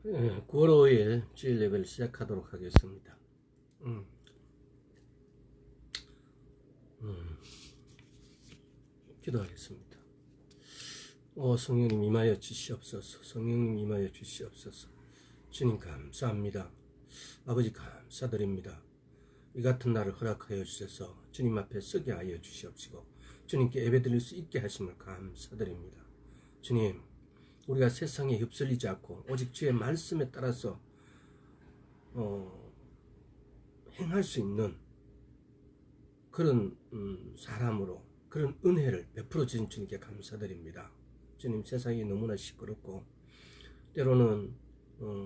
9월 5일 주일 예배를 시작하도록 하겠습니다. 기도하겠습니다. 성령님 임하여 주시옵소서. 성령님 임하여 주시옵소서. 주님 감사합니다. 아버지 감사드립니다. 이 같은 날을 허락하여 주셔서 주님 앞에 서게 하여 주시옵시고 주님께 예배드릴 수 있게 하심을 감사드립니다. 주님, 우리가 세상에 휩쓸리지 않고 오직 주의 말씀에 따라서 행할 수 있는 그런 사람으로 그런 은혜를 베풀어 주신 주님께 감사드립니다. 주님, 세상이 너무나 시끄럽고 때로는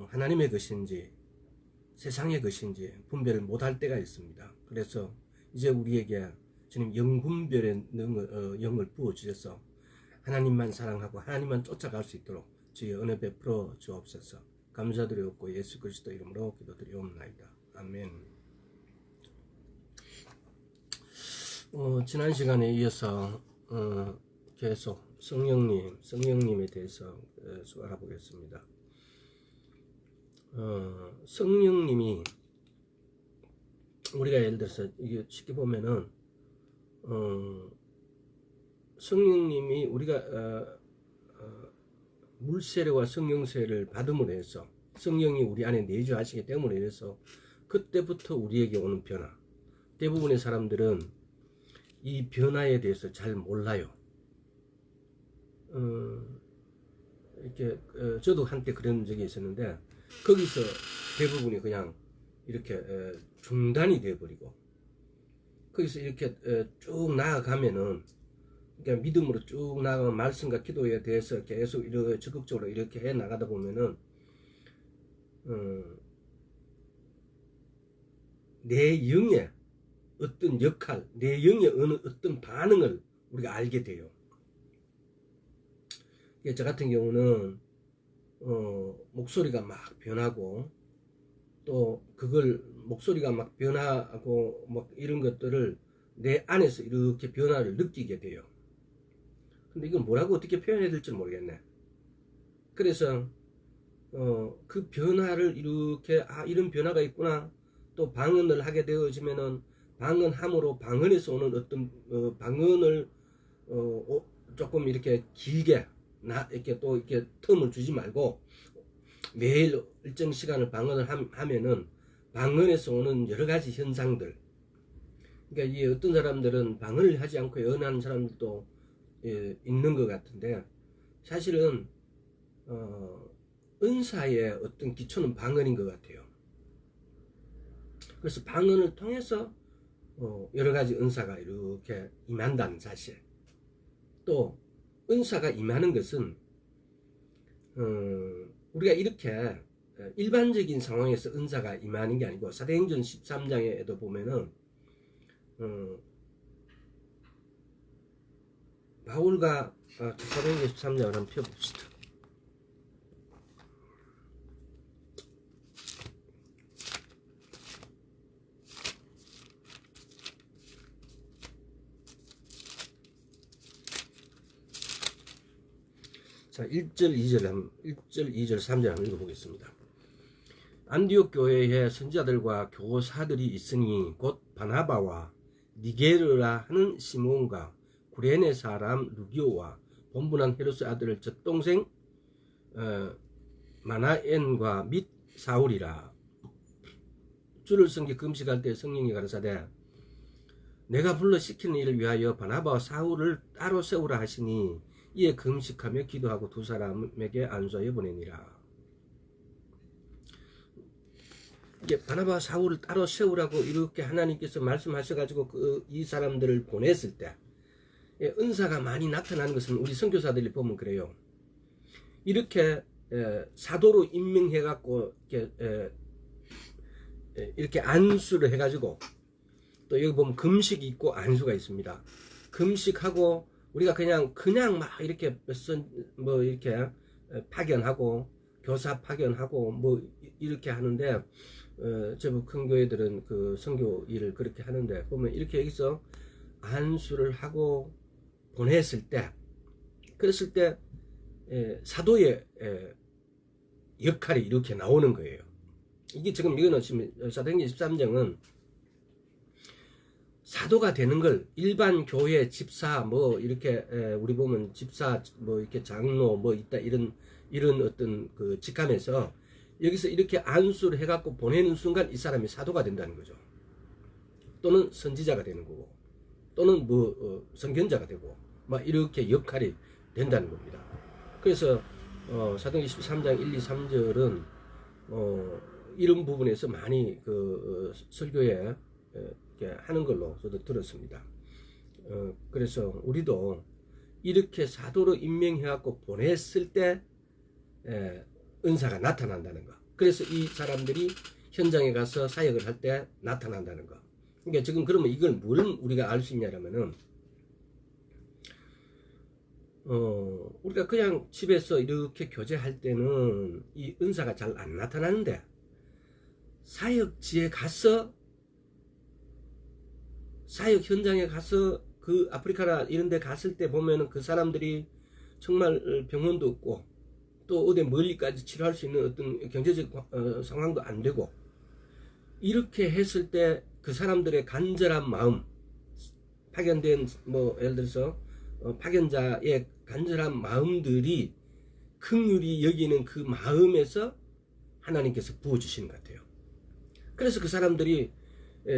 하나님의 것인지 세상의 것인지 분별을 못할 때가 있습니다. 그래서 이제 우리에게 주님 영분별의 영을 부어주셔서 하나님만 사랑하고 하나님만 쫓아갈 수 있도록 주의 은혜 베풀어 주옵소서. 감사드리옵고 예수 그리스도 이름으로 기도드리옵나이다. 아멘. 지난 시간에 이어서 계속 성령님에 대해서 알아보겠습니다. 성령님이 우리가 예를 들어서 이게 쉽게 보면은 성령님이 우리가 물세례와 성령세례를 받음으로 해서 성령이 우리 안에 내주하시기 때문에 해서 그때부터 우리에게 오는 변화, 대부분의 사람들은 이 변화에 대해서 잘 몰라요. 이렇게 저도 한때 그런 적이 있었는데 거기서 대부분이 그냥 이렇게 중단이 되어버리고 거기서 이렇게 쭉 나아가면은 그러니까 믿음으로 쭉 나아가면 말씀과 기도에 대해서 계속 이렇게 적극적으로 이렇게 해 나가다 보면은 내 영의 어떤 역할, 내 영의 어떤 반응을 우리가 알게 돼요. 저 같은 경우는 목소리가 막 변하고 또 그걸 목소리가 막 변하고 막 이런 것들을 내 안에서 이렇게 변화를 느끼게 돼요. 근데 이건 뭐라고 어떻게 표현해야 될지 모르겠네. 그래서 그 변화를 이렇게 이런 변화가 있구나. 또 방언을 하게 되어지면은 방언함으로 방언에서 오는 어떤 방언을 조금 이렇게 길게 이렇게 또 이렇게 텀을 주지 말고 매일 일정 시간을 방언을 하면은 방언에서 오는 여러 가지 현상들. 그러니까 이 어떤 사람들은 방언을 하지 않고 연하는 사람들도 있는 것 같은데 사실은 은사의 어떤 기초는 방언인 것 같아요. 그래서 방언을 통해서 여러 가지 은사가 이렇게 임한다는 사실. 또 은사가 임하는 것은 우리가 이렇게 일반적인 상황에서 은사가 임하는 게 아니고 사도행전 13장에도 보면은 바울과 사도행전 13장을 한번 펴봅시다. 자, 1절, 2절, 3절 한번 읽어보겠습니다. 안디옥 교회에 선지자들과 교사들이 있으니 곧 바나바와 니게르라 하는 시몬과 구레네 사람 루기오와 본분한 헤롯의 아들 젖동생 마나엔과 및 사울이라. 주를 섬기 금식할 때 성령이 가라사대 내가 불러 시키는 일을 위하여 바나바와 사울을 따로 세우라 하시니 이에 금식하며 기도하고 두 사람에게 안수하여 보내니라. 이게 바나바와 사울을 따로 세우라고 이렇게 하나님께서 말씀하셔가지고 이 사람들을 보냈을 때 은사가 많이 나타나는 것은 우리 선교사들이 보면 그래요. 이렇게 사도로 임명해갖고 이렇게 안수를 해가지고 또 여기 보면 금식이 있고 안수가 있습니다. 금식하고 우리가 그냥 막 이렇게 뭐 이렇게 파견하고 교사 파견하고 뭐 이렇게 하는데 제법 큰 교회들은 그 선교 일을 그렇게 하는데 보면 이렇게 여기서 안수를 하고 보냈을 때 그랬을 때 사도의 역할이 이렇게 나오는 거예요. 이게 지금 이거는 지금 사도행전 13장은 사도가 되는 걸 일반 교회 집사 뭐 이렇게 우리 보면 집사 뭐 이렇게 장로 뭐 있다 이런 어떤 그 직함에서 여기서 이렇게 안수를 해갖고 보내는 순간 이 사람이 사도가 된다는 거죠. 또는 선지자가 되는 거고, 또는 뭐 선견자가 되고, 막 이렇게 역할이 된다는 겁니다. 그래서 사도행전 13장 1, 2, 3절은 이런 부분에서 많이 그 설교에 이렇게 하는 걸로 저도 들었습니다. 그래서 우리도 이렇게 사도로 임명해갖고 보냈을 때 은사가 나타난다는 거. 그래서 이 사람들이 현장에 가서 사역을 할 때 나타난다는 거. 그러니까 지금 그러면 이걸 뭘 우리가 알 수 있냐면은 우리가 그냥 집에서 이렇게 교제할 때는 이 은사가 잘 안 나타나는데 사역지에 가서 사역 현장에 가서 그 아프리카나 이런 데 갔을 때 보면은 그 사람들이 정말 병원도 없고 또 어디 멀리까지 치료할 수 있는 어떤 경제적 상황도 안 되고 이렇게 했을 때 그 사람들의 간절한 마음, 파견된 뭐 예를 들어서 파견자의 간절한 마음들이 긍휼히 여기는 그 마음에서 하나님께서 부어주시는 것 같아요. 그래서 그 사람들이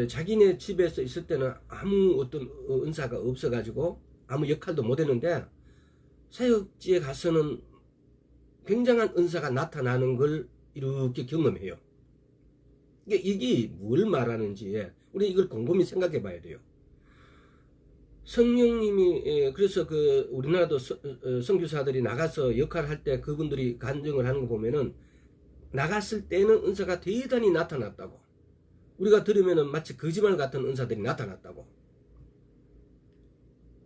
자기네 집에서 있을 때는 아무 어떤 은사가 없어가지고 아무 역할도 못했는데 사역지에 가서는 굉장한 은사가 나타나는 걸 이렇게 경험해요. 이게 뭘 말하는지 우리 이걸 곰곰이 생각해 봐야 돼요. 성령님이 그래서 그 우리나라도 선교사들이 나가서 역할을 할 때 그분들이 간증을 하는 거 보면은 나갔을 때는 은사가 대단히 나타났다고, 우리가 들으면은 마치 거짓말 같은 은사들이 나타났다고.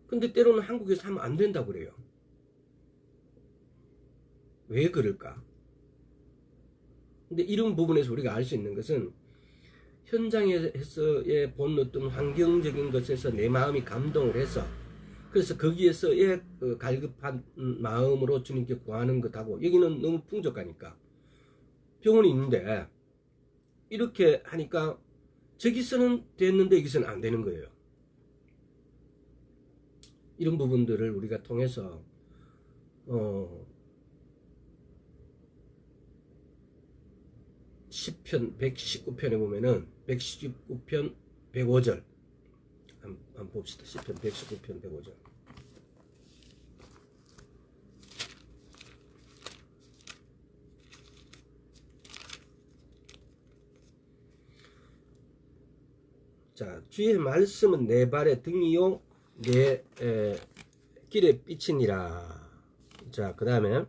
근데 때로는 한국에서 하면 안 된다고 그래요. 왜 그럴까? 근데 이런 부분에서 우리가 알 수 있는 것은 현장에서의 본 어떤 환경적인 것에서 내 마음이 감동을 해서 그래서 거기에서의 갈급한 마음으로 주님께 구하는 것하고 여기는 너무 풍족하니까 병원이 있는데 이렇게 하니까 저기서는 됐는데 여기서는 안 되는 거예요. 이런 부분들을 우리가 통해서 시편 119편에 보면은 119편 105절 한번 봅시다. 시편 119편 105절. 자, 주의 말씀은 내 발의 등이요 내 길에 빛이니라. 자, 그 다음에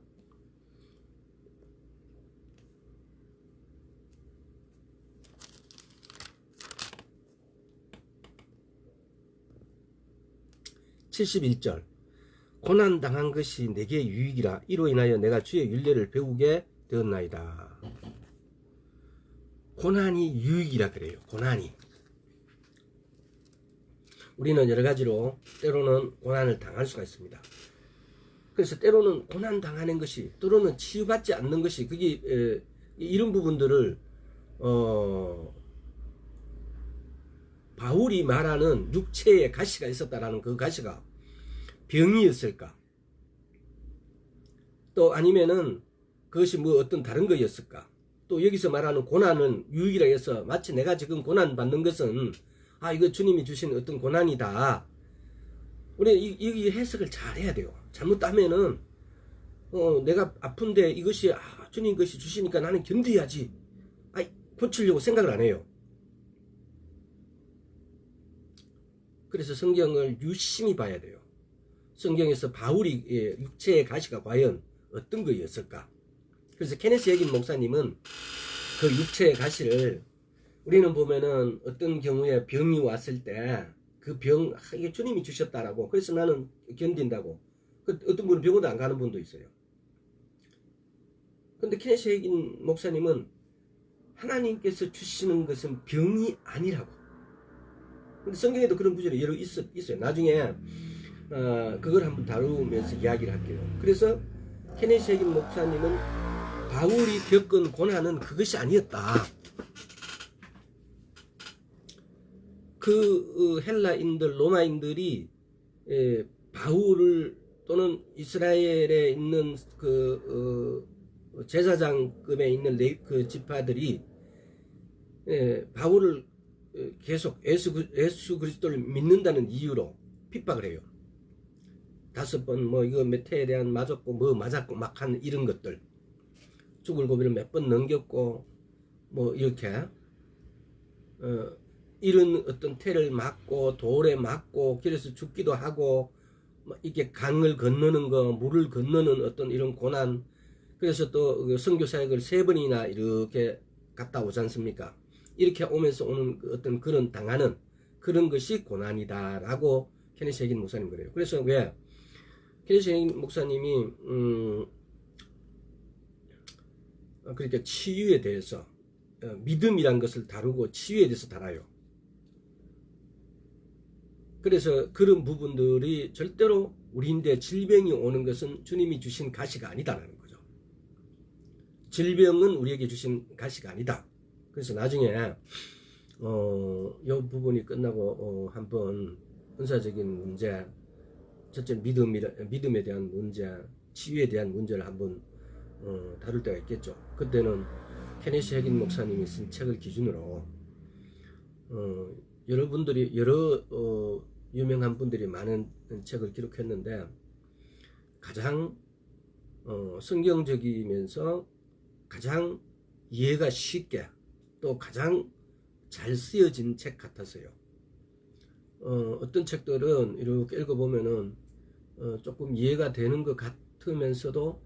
71절 고난당한 것이 내게 유익이라 이로 인하여 내가 주의 윤례를 배우게 되었나이다. 고난이 유익이라 그래요. 고난이. 우리는 여러 가지로 때로는 고난을 당할 수가 있습니다. 그래서 때로는 고난 당하는 것이, 때로는 치유받지 않는 것이, 그게 이런 부분들을 바울이 말하는 육체에 가시가 있었다라는 그 가시가 병이었을까? 또 아니면은 그것이 뭐 어떤 다른 거였을까? 또 여기서 말하는 고난은 유익이라 해서 마치 내가 지금 고난 받는 것은 이거 주님이 주신 어떤 고난이다. 우리 이 해석을 잘 해야 돼요. 잘못하면은 내가 아픈데 이것이 주님 것이 주시니까 나는 견뎌야지. 고치려고 생각을 안 해요. 그래서 성경을 유심히 봐야 돼요. 성경에서 바울이 육체의 가시가 과연 어떤 거였을까? 그래서 케네스 해긴 목사님은 그 육체의 가시를 우리는 보면은 어떤 경우에 병이 왔을 때 그 병, 이게 주님이 주셨다라고 그래서 나는 견딘다고. 어떤 분은 병원도 안 가는 분도 있어요. 근데 케네스 해긴 목사님은 하나님께서 주시는 것은 병이 아니라고. 근데 성경에도 그런 구절이 여러 있어요. 나중에 그걸 한번 다루면서 이야기를 할게요. 그래서 케네스 해긴 목사님은 바울이 겪은 고난은 그것이 아니었다. 그 헬라인들, 로마인들이 바울을 또는 이스라엘에 있는 그 제사장급에 있는 그 지파들이 바울을 계속 예수 그리스도를 믿는다는 이유로 핍박을 해요. 5번 뭐 이거 메테에 대한 맞았고 뭐 맞았고 막 한 이런 것들, 죽을 고비를 몇 번 넘겼고 뭐 이렇게 이런 어떤 태를 맞고 돌에 맞고 길에서 죽기도 하고 이렇게 강을 건너는 거, 물을 건너는 어떤 이런 고난, 그래서 또 선교 사역을 3번이나 이렇게 갔다 오지 않습니까? 이렇게 오면서 오는 어떤 그런 당하는 그런 것이 고난이다라고 케네시 해긴 목사님 그래요. 그래서 왜 케네시 해긴 목사님이 그러니까 치유에 대해서 믿음이란 것을 다루고 치유에 대해서 다뤄요. 그래서 그런 부분들이 절대로 우리인데 질병이 오는 것은 주님이 주신 가시가 아니다라는 거죠. 질병은 우리에게 주신 가시가 아니다. 그래서 나중에 이 부분이 끝나고 한번 은사적인 문제, 첫째 믿음에 대한 문제, 치유에 대한 문제를 한번 다룰 때가 있겠죠. 그때는 케네시 해긴 목사님이 쓴 책을 기준으로 여러분들이 여러 유명한 분들이 많은 책을 기록했는데 가장 성경적이면서 가장 이해가 쉽게 또 가장 잘 쓰여진 책 같았어요. 어떤 책들은 이렇게 읽어보면은 조금 이해가 되는 것 같으면서도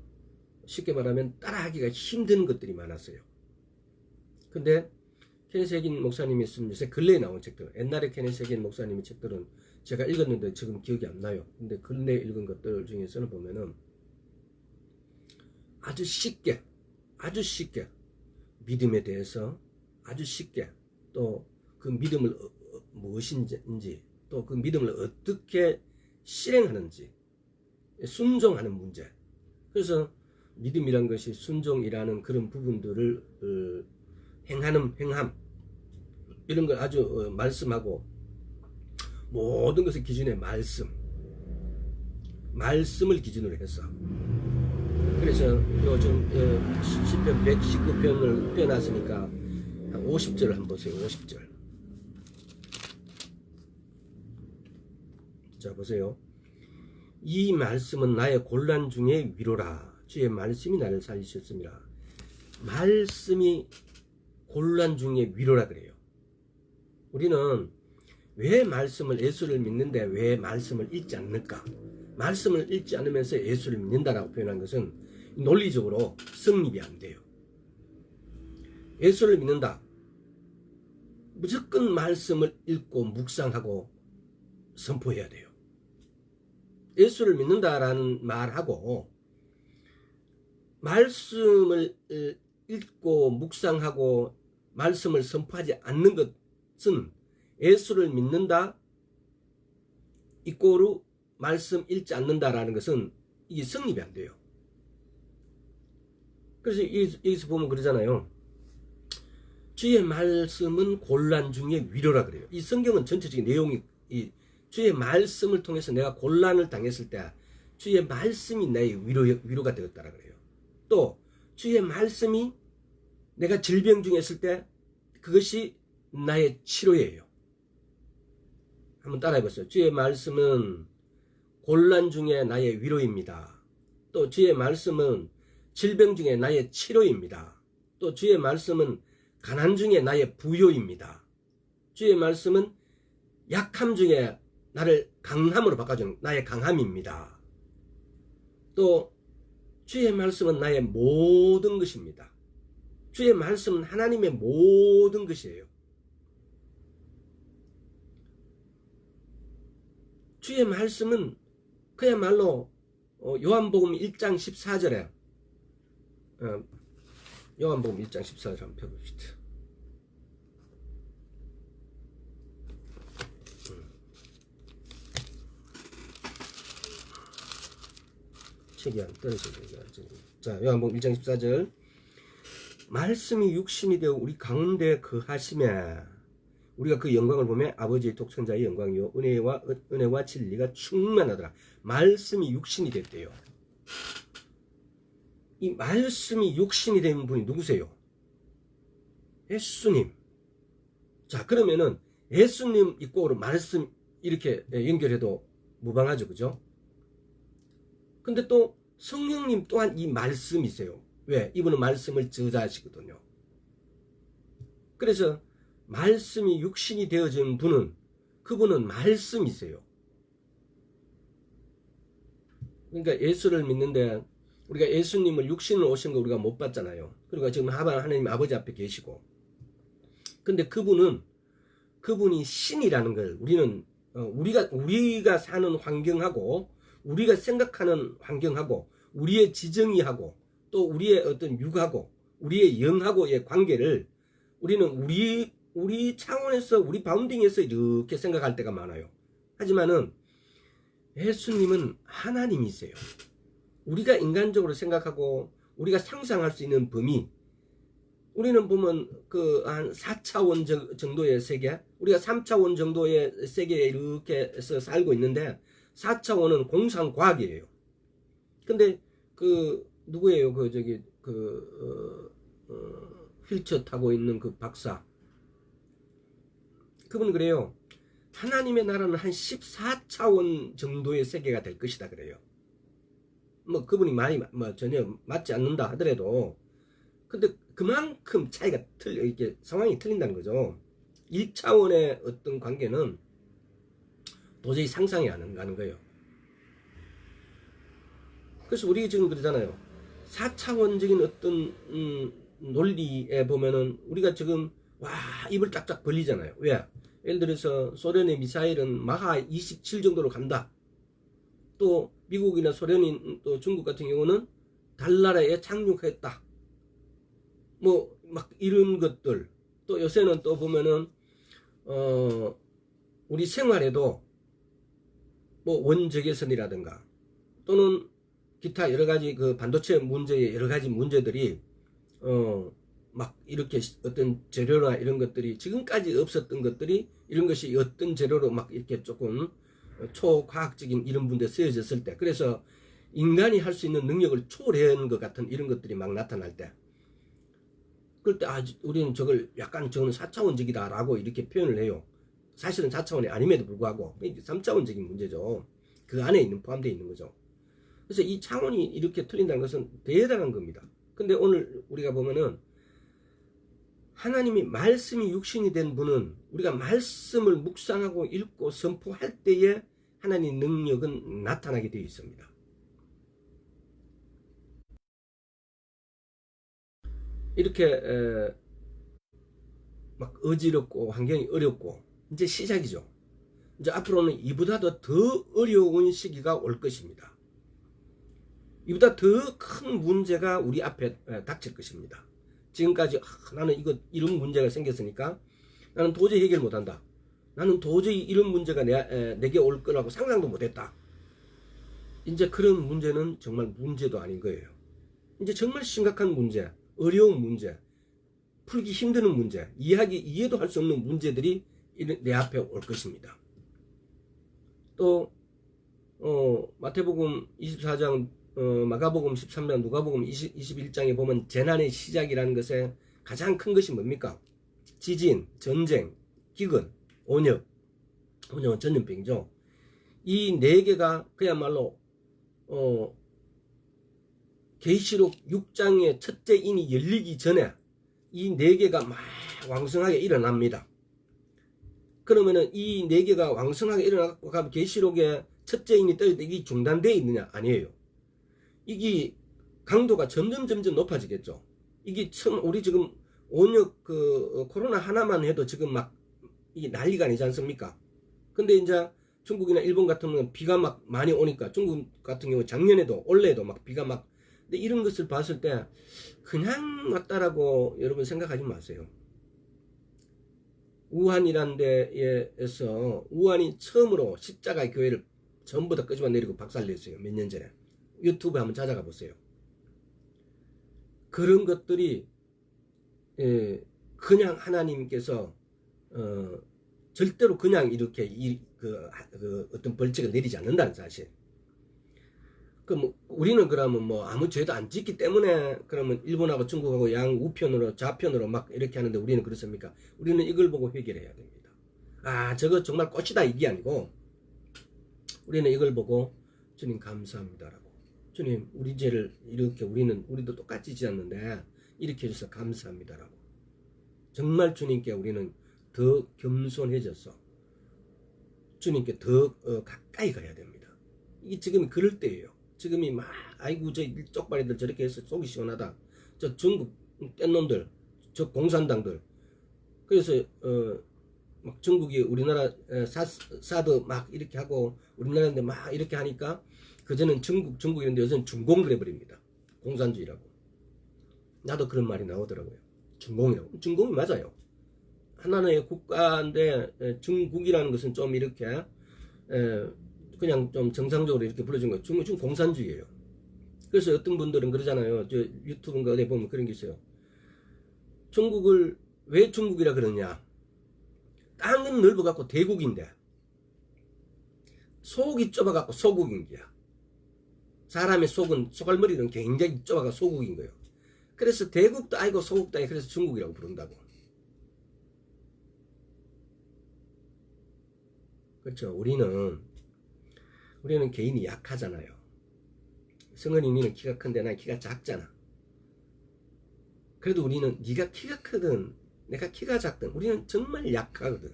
쉽게 말하면 따라하기가 힘든 것들이 많았어요. 근데 케네시 해긴 목사님이 쓴 요새 근래에 나온 책들, 옛날에 케네시 해긴 목사님의 책들은 제가 읽었는데 지금 기억이 안 나요. 근데 근래에 읽은 것들 중에서는 보면은 아주 쉽게 믿음에 대해서 아주 쉽게, 또 그 믿음을 무엇인지, 또 그 믿음을 어떻게 실행하는지, 순종하는 문제. 그래서 믿음이란 것이 순종이라는 그런 부분들을 행함 이런 걸 아주 말씀하고, 모든 것의 기준에 말씀을 기준으로 해서, 그래서 요즘 시편 119편을 빼놨으니까 한 50절을 한번 보세요. 50절. 자, 보세요. 이 말씀은 나의 곤란 중에 위로라. 주의 말씀이 나를 살리셨습니다. 말씀이 곤란 중에 위로라 그래요. 우리는 왜 말씀을, 예수를 믿는데 왜 말씀을 읽지 않을까? 말씀을 읽지 않으면서 예수를 믿는다라고 표현한 것은 논리적으로 성립이 안 돼요. 예수를 믿는다. 무조건 말씀을 읽고 묵상하고 선포해야 돼요. 예수를 믿는다라는 말하고 말씀을 읽고 묵상하고 말씀을 선포하지 않는 것은 예수를 믿는다 이꼬르 말씀 읽지 않는다라는 것은 이게 성립이 안 돼요. 그래서 여기서 보면 그러잖아요. 주의 말씀은 곤란 중에 위로라 그래요. 이 성경은 전체적인 내용이 이 주의 말씀을 통해서 내가 곤란을 당했을 때 주의 말씀이 나의 위로가 되었다라 그래요. 또 주의 말씀이 내가 질병 중에 있을 때 그것이 나의 치료예요. 한번 따라해 보세요. 주의 말씀은 곤란 중에 나의 위로입니다. 또 주의 말씀은 질병 중에 나의 치료입니다. 또 주의 말씀은 가난 중에 나의 부요입니다. 주의 말씀은 약함 중에 나를 강함으로 바꿔주는 나의 강함입니다. 또 주의 말씀은 나의 모든 것입니다. 주의 말씀은 하나님의 모든 것이에요. 주의 말씀은 그야말로 요한복음 1장 14절에 요한복음 1장 14절 한번 펴봅시다. 책이 안 떨어지네요. 자, 요한복음 1장 14절 말씀이 육신이 되어 우리 가운데 거하심에 우리가 그 영광을 보면 아버지의 독생자의 영광이요 은혜와 진리가 충만하더라. 말씀이 육신이 됐대요. 이 말씀이 육신이 된 분이 누구세요? 예수님. 자, 그러면은 예수님 이꼬로 말씀 이렇게 연결해도 무방하죠, 그죠? 근데 또 성령님 또한 이 말씀이세요. 왜? 이분은 말씀을 저자하시거든요. 그래서 말씀이 육신이 되어진 분은 그분은 말씀이세요. 그러니까 예수를 믿는데 우리가 예수님을 육신을 오신 거 우리가 못 봤잖아요. 그리고 지금 하나님 아버지 앞에 계시고. 근데 그분이 신이라는 걸 우리는 우리가 사는 환경하고 우리가 생각하는 환경하고 우리의 지정이하고 또 우리의 어떤 육하고 우리의 영하고의 관계를 우리는 우리 차원에서 우리 바운딩에서 이렇게 생각할 때가 많아요. 하지만은 예수님은 하나님이세요. 우리가 인간적으로 생각하고 우리가 상상할 수 있는 범위, 우리는 보면 그 한 4차원 정도의 세계, 우리가 3차원 정도의 세계에 이렇게 해서 살고 있는데 4차원은 공상과학이에요. 근데 그 누구예요? 그 저기 휠체어 타고 있는 그 박사. 그분은 그래요. 하나님의 나라는 한 14차원 정도의 세계가 될 것이다 그래요. 뭐 그분이 많이 전혀 맞지 않는다 하더라도 근데 그만큼 차이가 이렇게 상황이 틀린다는 거죠. 1차원의 어떤 관계는 도저히 상상이 안 가는 거예요. 그래서 우리 지금 그러잖아요. 4차원적인 어떤 논리에 보면은 우리가 지금 와 입을 짝짝 벌리잖아요. 왜? 예를 들어서 소련의 미사일은 마하 27 정도로 간다. 또 미국이나 소련인 또 중국 같은 경우는 달나라에 착륙했다. 뭐 막 이런 것들. 또 요새는 또 보면은 우리 생활에도 뭐 원적외선이라든가 또는 기타 여러 가지 그 반도체 문제의 여러 가지 문제들이 막 이렇게 어떤 재료나 이런 것들이 지금까지 없었던 것들이 이런 것이 어떤 재료로 막 이렇게 조금 초과학적인 이런 분들에 쓰여졌을 때, 그래서 인간이 할 수 있는 능력을 초월한 것 같은 이런 것들이 막 나타날 때, 그럴 때 우리는 저걸 약간 저는 4차원적이다 라고 이렇게 표현을 해요. 사실은 4차원이 아님에도 불구하고 3차원적인 문제죠. 그 안에 포함되어 있는 거죠. 그래서 이 차원이 이렇게 틀린다는 것은 대단한 겁니다. 근데 오늘 우리가 보면은 하나님이 말씀이 육신이 된 분은 우리가 말씀을 묵상하고 읽고 선포할 때에 하나님의 능력은 나타나게 되어 있습니다. 이렇게 막 어지럽고 환경이 어렵고 이제 시작이죠. 이제 앞으로는 이보다도 더 어려운 시기가 올 것입니다. 이보다 더 큰 문제가 우리 앞에 닥칠 것입니다. 지금까지 나는 이런 문제가 생겼으니까 나는 도저히 해결 못한다. 나는 도저히 이런 문제가 내게 올 거라고 상상도 못했다. 이제 그런 문제는 정말 문제도 아닌 거예요. 이제 정말 심각한 문제, 어려운 문제, 풀기 힘든 문제, 이해도 할 수 없는 문제들이 내 앞에 올 것입니다. 또 마태복음 24장, 마가복음 13장, 누가복음 21장에 보면 재난의 시작이라는 것에 가장 큰 것이 뭡니까? 지진, 전쟁, 기근, 온역은 전염병이죠. 이 네 개가 그야말로 계시록 6장의 첫째 인이 열리기 전에 이 네 개가 막 왕성하게 일어납니다. 그러면은 이 네 개가 왕성하게 일어나고 가면 계시록의 첫째 인이 떠질 때 이게 중단되어 있느냐? 아니에요. 이게 강도가 점점 높아지겠죠. 이게 우리 지금 온역 코로나 하나만 해도 지금 막 이게 난리가 아니지 않습니까? 근데 이제 중국이나 일본 같은 경우는 비가 막 많이 오니까 중국 같은 경우 작년에도 올해도 막 비가 막, 근데 이런 것을 봤을 때 그냥 왔다라고 여러분 생각하지 마세요. 우한이라는 데에서 우한이 처음으로 십자가의 교회를 전부 다 끄집어 내리고 박살냈어요. 몇 년 전에. 유튜브에 한번 찾아가 보세요. 그런 것들이 그냥 하나님께서 절대로 그냥 이렇게 그 어떤 벌칙을 내리지 않는다는 사실. 그럼 우리는 그러면 뭐 아무 죄도 안 짓기 때문에 그러면 일본하고 중국하고 양우편으로 좌편으로 막 이렇게 하는데 우리는 그렇습니까? 우리는 이걸 보고 해결해야 됩니다. 아, 저거 정말 꽃이다 이게 아니고 우리는 이걸 보고 주님 감사합니다라고. 주님 우리 죄를 이렇게 우리도 똑같이 지었는데 이렇게 해줘서 감사합니다라고. 정말 주님께 우리는 더 겸손해져서 주님께 더 가까이 가야 됩니다. 이게 지금 그럴 때예요. 지금이 막 아이고 저 쪽발이들 저렇게 해서 속이 시원하다. 저 중국 뗀놈들, 저 공산당들. 그래서 막 중국이 우리나라 사드 막 이렇게 하고 우리나라인데 막 이렇게 하니까 그전엔 중국 이런데 요새는 중공 그래버립니다. 공산주의라고. 나도 그런 말이 나오더라고요. 중공이라고. 중공이 맞아요. 하나의 국가인데 중국이라는 것은 좀 이렇게 그냥 좀 정상적으로 이렇게 불러준 거예요. 중국은 공산주의예요. 그래서 어떤 분들은 그러잖아요. 저 유튜브인가 어디 보면 그런 게 있어요. 중국을 왜 중국이라 그러냐? 땅은 넓어갖고 대국인데 속이 좁아갖고 소국인 거야. 사람의 속은 소갈머리는 굉장히 좁아가 소국인 거예요. 그래서 대국도 아니고 소국도 아니고 그래서 중국이라고 부른다고. 그렇죠. 우리는 개인이 약하잖아요. 성은이 니는 키가 큰데 난 키가 작잖아. 그래도 우리는 네가 키가 크든 내가 키가 작든 우리는 정말 약하거든.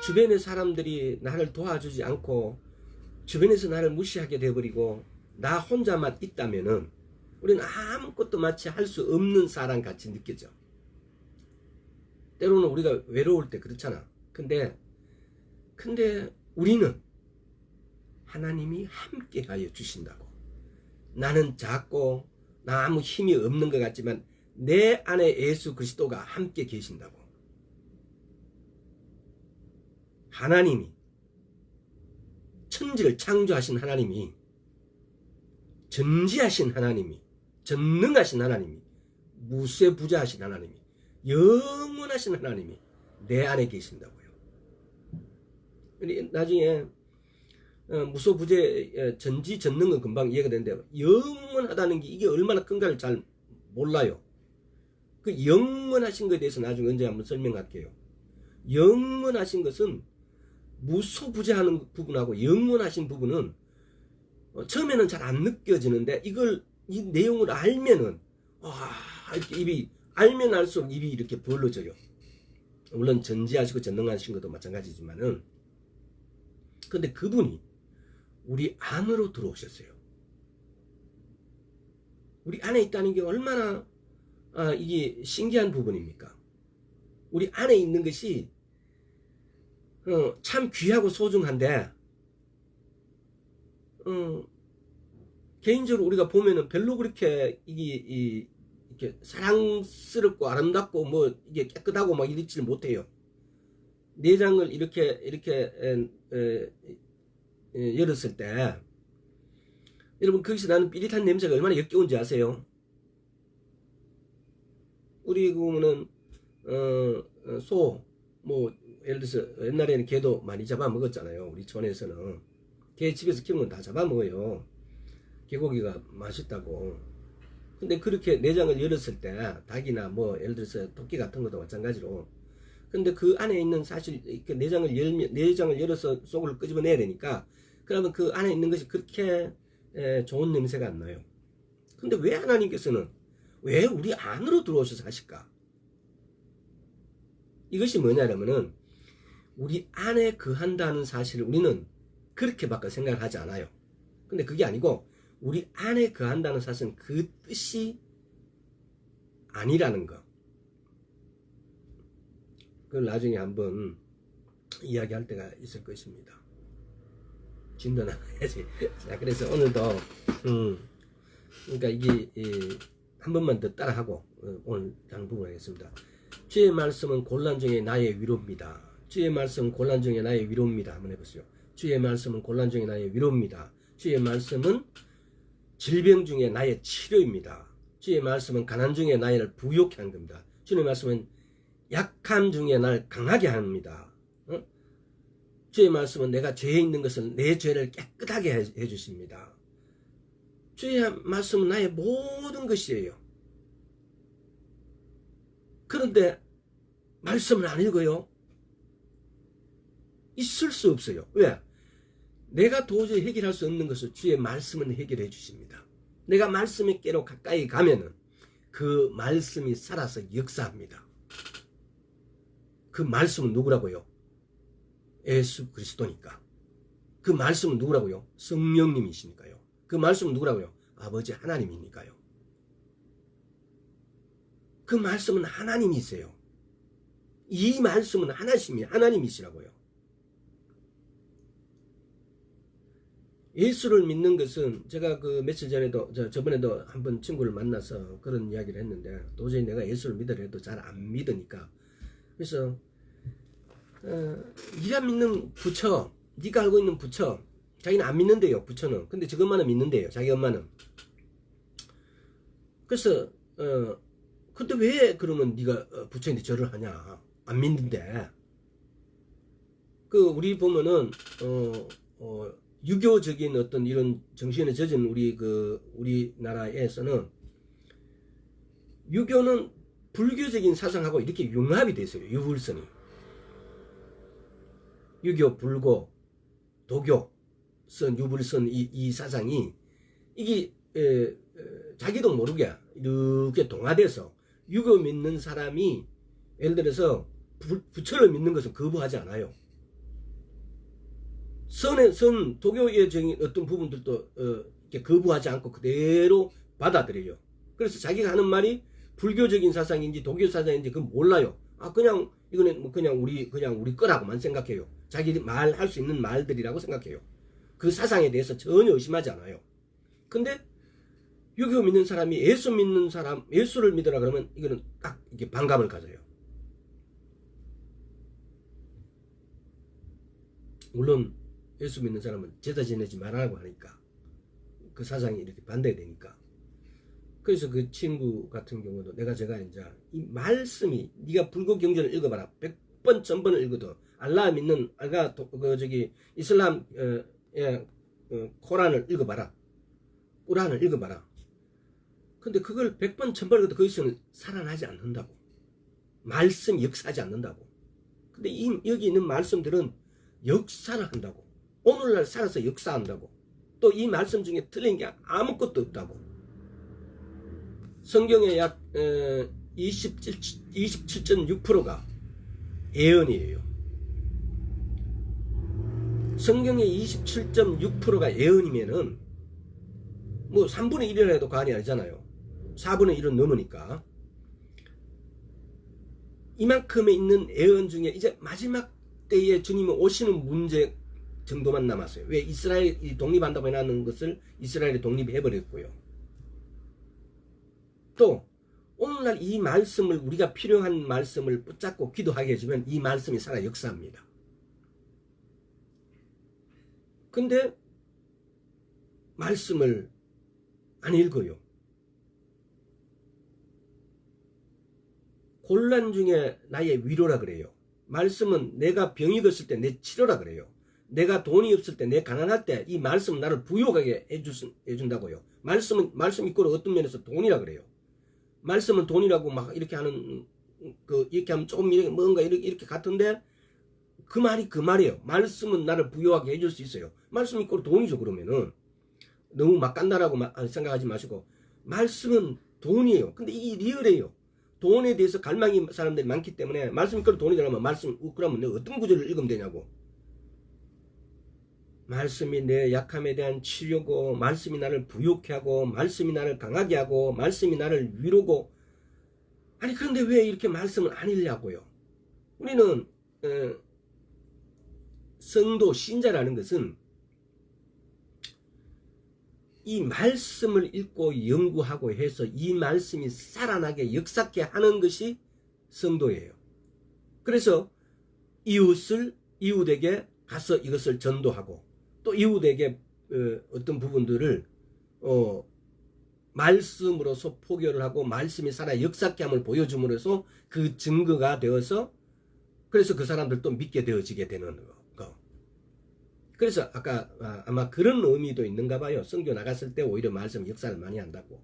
주변의 사람들이 나를 도와주지 않고 주변에서 나를 무시하게 돼버리고 나 혼자만 있다면은 우리는 아무것도 마치 할 수 없는 사람 같이 느껴져. 때로는 우리가 외로울 때 그렇잖아. 근데 우리는 하나님이 함께 하여 주신다고. 나는 작고 나 아무 힘이 없는 것 같지만 내 안에 예수 그리스도가 함께 계신다고. 하나님이 천지를 창조하신 하나님이 전지하신 하나님이 전능하신 하나님이 무쇠부자하신 하나님이 영원하신 하나님이 내 안에 계신다고요. 나중에 무소부재 전지전능은 금방 이해가 되는데 영원하다는 게 이게 얼마나 큰가를 잘 몰라요. 그 영원하신 것에 대해서 나중에 언제 한번 설명할게요. 영원하신 것은 무소부재하는 부분하고 영원하신 부분은 처음에는 잘 안 느껴지는데 이 내용을 알면은 이렇게 알면 알수록 입이 이렇게 벌어져요. 물론 전지하시고 전능하신 것도 마찬가지지만은 근데 그분이 우리 안으로 들어오셨어요. 우리 안에 있다는 게 얼마나 이게 신기한 부분입니까? 우리 안에 있는 것이 참 귀하고 소중한데 개인적으로 우리가 보면은 별로 그렇게 이렇게 사랑스럽고 아름답고 뭐 이게 깨끗하고 막 이렇지를 못해요. 내장을 이렇게 열었을 때 여러분 거기서 나는 삐릿한 냄새가 얼마나 역겨운지 아세요? 우리 그러면은 소 뭐 예를 들어서 옛날에는 개도 많이 잡아먹었잖아요. 우리 촌에서는 개 집에서 키우면 다 잡아먹어요. 개고기가 맛있다고. 근데 그렇게 내장을 열었을 때 닭이나 뭐 예를 들어서 토끼 같은 것도 마찬가지로 근데 그 안에 있는 사실 이렇게 내장을 열어서 속을 끄집어내야 되니까 그러면 그 안에 있는 것이 그렇게 좋은 냄새가 안 나요. 근데 왜 하나님께서는 왜 우리 안으로 들어오셔서 하실까? 이것이 뭐냐면은 우리 안에 거한다는 사실을 우리는 그렇게밖에 생각하지 않아요. 근데 그게 아니고 우리 안에 거한다는 사실은 그 뜻이 아니라는 거. 그걸 나중에 한번 이야기할 때가 있을 것입니다. 진도 나가야지. 자, 그래서 오늘도 그러니까 이게 한 번만 더 따라하고 오늘 다른 부분 하겠습니다. 주의 말씀은 곤란 중에 나의 위로입니다. 주의 말씀은 곤란 중에 나의 위로입니다. 한번 해보세요. 주의 말씀은 곤란 중에 나의 위로입니다. 주의 말씀은 질병 중에 나의 치료입니다. 주의 말씀은 가난 중에 나를 부욕해 하는 겁니다. 주의 말씀은 약함 중에 나를 강하게 합니다. 주의 말씀은 내가 죄에 있는 것을 내 죄를 깨끗하게 해주십니다. 주의 말씀은 나의 모든 것이에요. 그런데 말씀을 안 읽어요. 있을 수 없어요. 왜? 내가 도저히 해결할 수 없는 것을 주의 말씀은 해결해 주십니다. 내가 말씀의 께로 가까이 가면은 그 말씀이 살아서 역사합니다. 그 말씀은 누구라고요? 예수 그리스도니까. 그 말씀은 누구라고요? 성령님이시니까요. 그 말씀은 누구라고요? 아버지 하나님이니까요. 그 말씀은 하나님이세요. 이 말씀은 하나님이시라고요. 예수를 믿는 것은 제가 그 며칠 전에도 저번에도 한번 친구를 만나서 그런 이야기를 했는데 도저히 내가 예수를 믿으려 해도 잘 안 믿으니까 그래서 네가 믿는 부처, 네가 알고 있는 부처, 자기는 안 믿는데요. 부처는. 근데 저것만은 믿는데요. 자기 엄마는. 그래서 근데 왜 그러면 네가 부처인데 절을 하냐? 안 믿는데. 그 우리 보면은 유교적인 어떤 이런 정신에 젖은 우리나라에서는 유교는 불교적인 사상하고 이렇게 융합이 돼 있어요. 유불선이. 유교, 불교, 도교, 유불선 이 사상이 이게 자기도 모르게 이렇게 동화돼서 유교 믿는 사람이 예를 들어서 부처를 믿는 것은 거부하지 않아요. 도교의 어떤 부분들도 이렇게 거부하지 않고 그대로 받아들여요. 그래서 자기가 하는 말이 불교적인 사상인지 도교 사상인지 그건 몰라요. 그냥 이거는 뭐 그냥 우리 거라고만 생각해요. 자기 할 수 있는 말들이라고 생각해요. 그 사상에 대해서 전혀 의심하지 않아요. 근데 유교 믿는 사람이 예수 믿는 사람, 예수를 믿으라 그러면 이거는 딱 이렇게 반감을 가져요. 물론 예수 믿는 사람은 제사 지내지 말라고 하니까 그 사상이 이렇게 반대되니까. 그래서 그 친구 같은 경우도 제가 이제 이 말씀이 네가 불교 경전을 읽어봐라. 100번 1000번을 읽어도 알라 믿는 이슬람 코란을 읽어봐라. 꾸란을 읽어봐라. 근데 그걸 100번 1000번 읽어도 거기서는 살아나지 않는다고. 말씀이 역사하지 않는다고. 근데 여기 있는 말씀들은 역사를 한다고. 오늘날 살아서 역사한다고. 또 이 말씀 중에 틀린 게 아무것도 없다고. 성경의 약 27.6%가 예언이에요. 성경의 27.6%가 예언이면은 뭐 3분의 1이라 해도 과언이 아니잖아요. 4분의 1은 넘으니까. 이만큼에 있는 예언 중에 이제 마지막 때에 주님이 오시는 문제 정도만 남았어요. 왜? 이스라엘이 독립한다고 해놨는 것을 이스라엘이 독립해버렸고요. 또 오늘날 이 말씀을 우리가 필요한 말씀을 붙잡고 기도하게 해주면 이 말씀이 살아 역사합니다. 근데 말씀을 안 읽어요. 곤란 중에 나의 위로라 그래요. 말씀은 내가 병이 있을 때 내 치료라 그래요. 내가 돈이 없을 때, 내 가난할 때 이 말씀은 나를 부유하게 해준다고요. 말씀 이꼬로 어떤 면에서 돈이라 그래요. 말씀은 돈이라고 막 이렇게 하는 이렇게 하면 조금 뭔가 이렇게 같은데 그 말이 그 말이에요. 말씀은 나를 부유하게 해줄 수 있어요. 말씀 이꼬로 돈이죠. 그러면은 너무 막 깐다라고 생각하지 마시고 말씀은 돈이에요. 근데 이게 리얼해요. 돈에 대해서 갈망이 사람들이 많기 때문에 말씀 이꼬로 돈이 되려면 그러면 내가 어떤 구절을 읽으면 되냐고. 말씀이 내 약함에 대한 치료고, 말씀이 나를 부유케 하고, 말씀이 나를 강하게 하고, 말씀이 나를 위로고. 아니 그런데 왜 이렇게 말씀을 안 읽냐고요. 우리는 성도 신자라는 것은 이 말씀을 읽고 연구하고 해서 이 말씀이 살아나게 역사케 하는 것이 성도예요. 그래서 이웃에게 가서 이것을 전도하고 또 이웃에게 어떤 부분들을 말씀으로서 포교를 하고 말씀이 살아 역사케 함을 보여줌으로써 그 증거가 되어서 그래서 그 사람들도 믿게 되어지게 되는 거. 그래서 아까 아마 그런 의미도 있는가 봐요. 선교 나갔을 때 오히려 말씀 역사를 많이 한다고.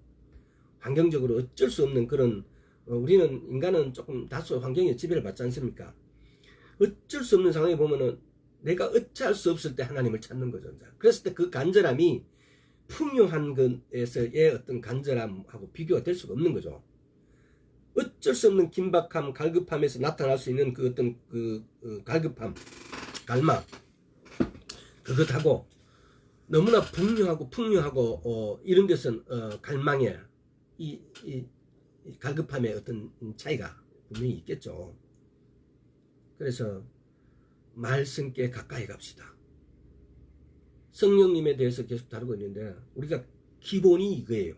환경적으로 어쩔 수 없는 그런 우리는 인간은 조금 다소 환경에 지배를 받지 않습니까? 어쩔 수 없는 상황에 보면은 내가 어찌할 수 없을 때 하나님을 찾는 거죠. 그랬을 때 그 간절함이 풍요한 것에서의 어떤 간절함하고 비교가 될 수가 없는 거죠. 어쩔 수 없는 긴박함, 갈급함에서 나타날 수 있는 그 어떤 그 갈급함, 갈망, 그것하고 너무나 풍요하고 이런 데서는 갈망에 이 갈급함의 어떤 차이가 분명히 있겠죠. 그래서 말씀께 가까이 갑시다. 성령님에 대해서 계속 다루고 있는데 우리가 기본이 이거예요.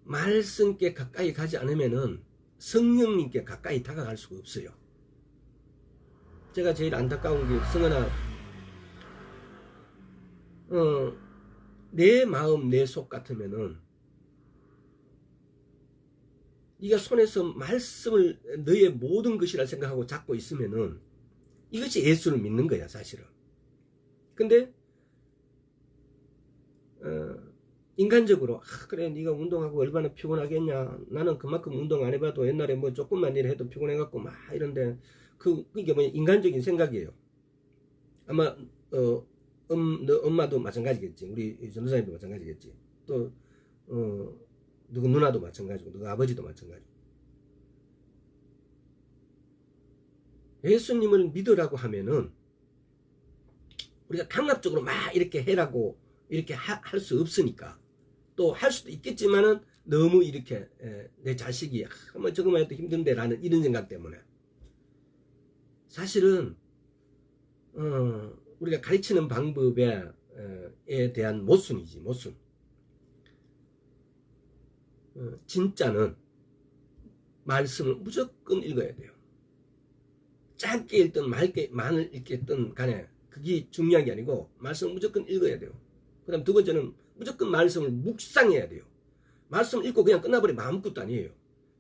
말씀께 가까이 가지 않으면은 성령님께 가까이 다가갈 수가 없어요. 제가 제일 안타까운 게 성은아 내 마음 내 속 같으면은 네가 손에서 말씀을 너의 모든 것이라 생각하고 잡고 있으면은 이것이 예수를 믿는 거야 사실은. 근데 인간적으로 그래 네가 운동하고 얼마나 피곤하겠냐, 나는 그만큼 운동 안 해봐도 옛날에 뭐 조금만 일 해도 피곤해갖고 막 이런데 그게 뭐냐 인간적인 생각이에요. 아마 너 엄마도 마찬가지겠지, 우리 전도사님도 마찬가지겠지, 또 누구 누나도 마찬가지고 누구 아버지도 마찬가지고. 예수님을 믿으라고 하면은 우리가 강압적으로 막 이렇게 해라고 이렇게 할 수 없으니까, 또 할 수도 있겠지만은 너무 이렇게 내 자식이 뭐 저거만 해도 힘든데 라는 이런 생각 때문에 사실은 우리가 가르치는 방법에 대한 모순이지 모순. 진짜는 말씀을 무조건 읽어야 돼요. 짧게 읽든 많이 읽든 간에 그게 중요한 게 아니고 말씀을 무조건 읽어야 돼요. 그 다음 두 번째는 무조건 말씀을 묵상해야 돼요. 말씀 읽고 그냥 끝나버리면 아무것도 아니에요.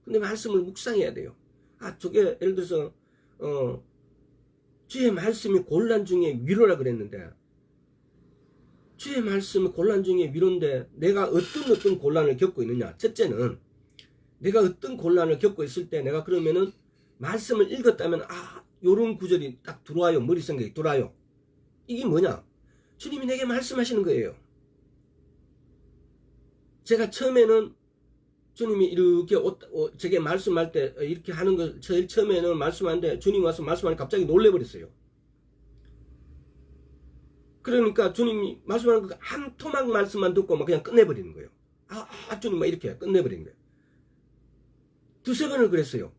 근데 말씀을 묵상해야 돼요. 저게 예를 들어서 주의 말씀이 곤란 중에 위로라 그랬는데, 주의 말씀이 곤란 중에 위로인데 내가 어떤 곤란을 겪고 있느냐. 첫째는 내가 어떤 곤란을 겪고 있을 때 내가 그러면은 말씀을 읽었다면 요런 구절이 딱 들어와요. 머리 생각이 들어와요. 이게 뭐냐? 주님이 내게 말씀하시는 거예요. 제가 처음에는 주님이 이렇게 제게 말씀할 때 이렇게 하는 거 제일 처음에는 말씀하는데 주님이 와서 말씀하니까 갑자기 놀래버렸어요. 그러니까 주님이 말씀하는 거 한 토막 말씀만 듣고 막 그냥 끝내버리는 거예요. 주님 막 이렇게 끝내버리는 거예요. 두세 번을 그랬어요.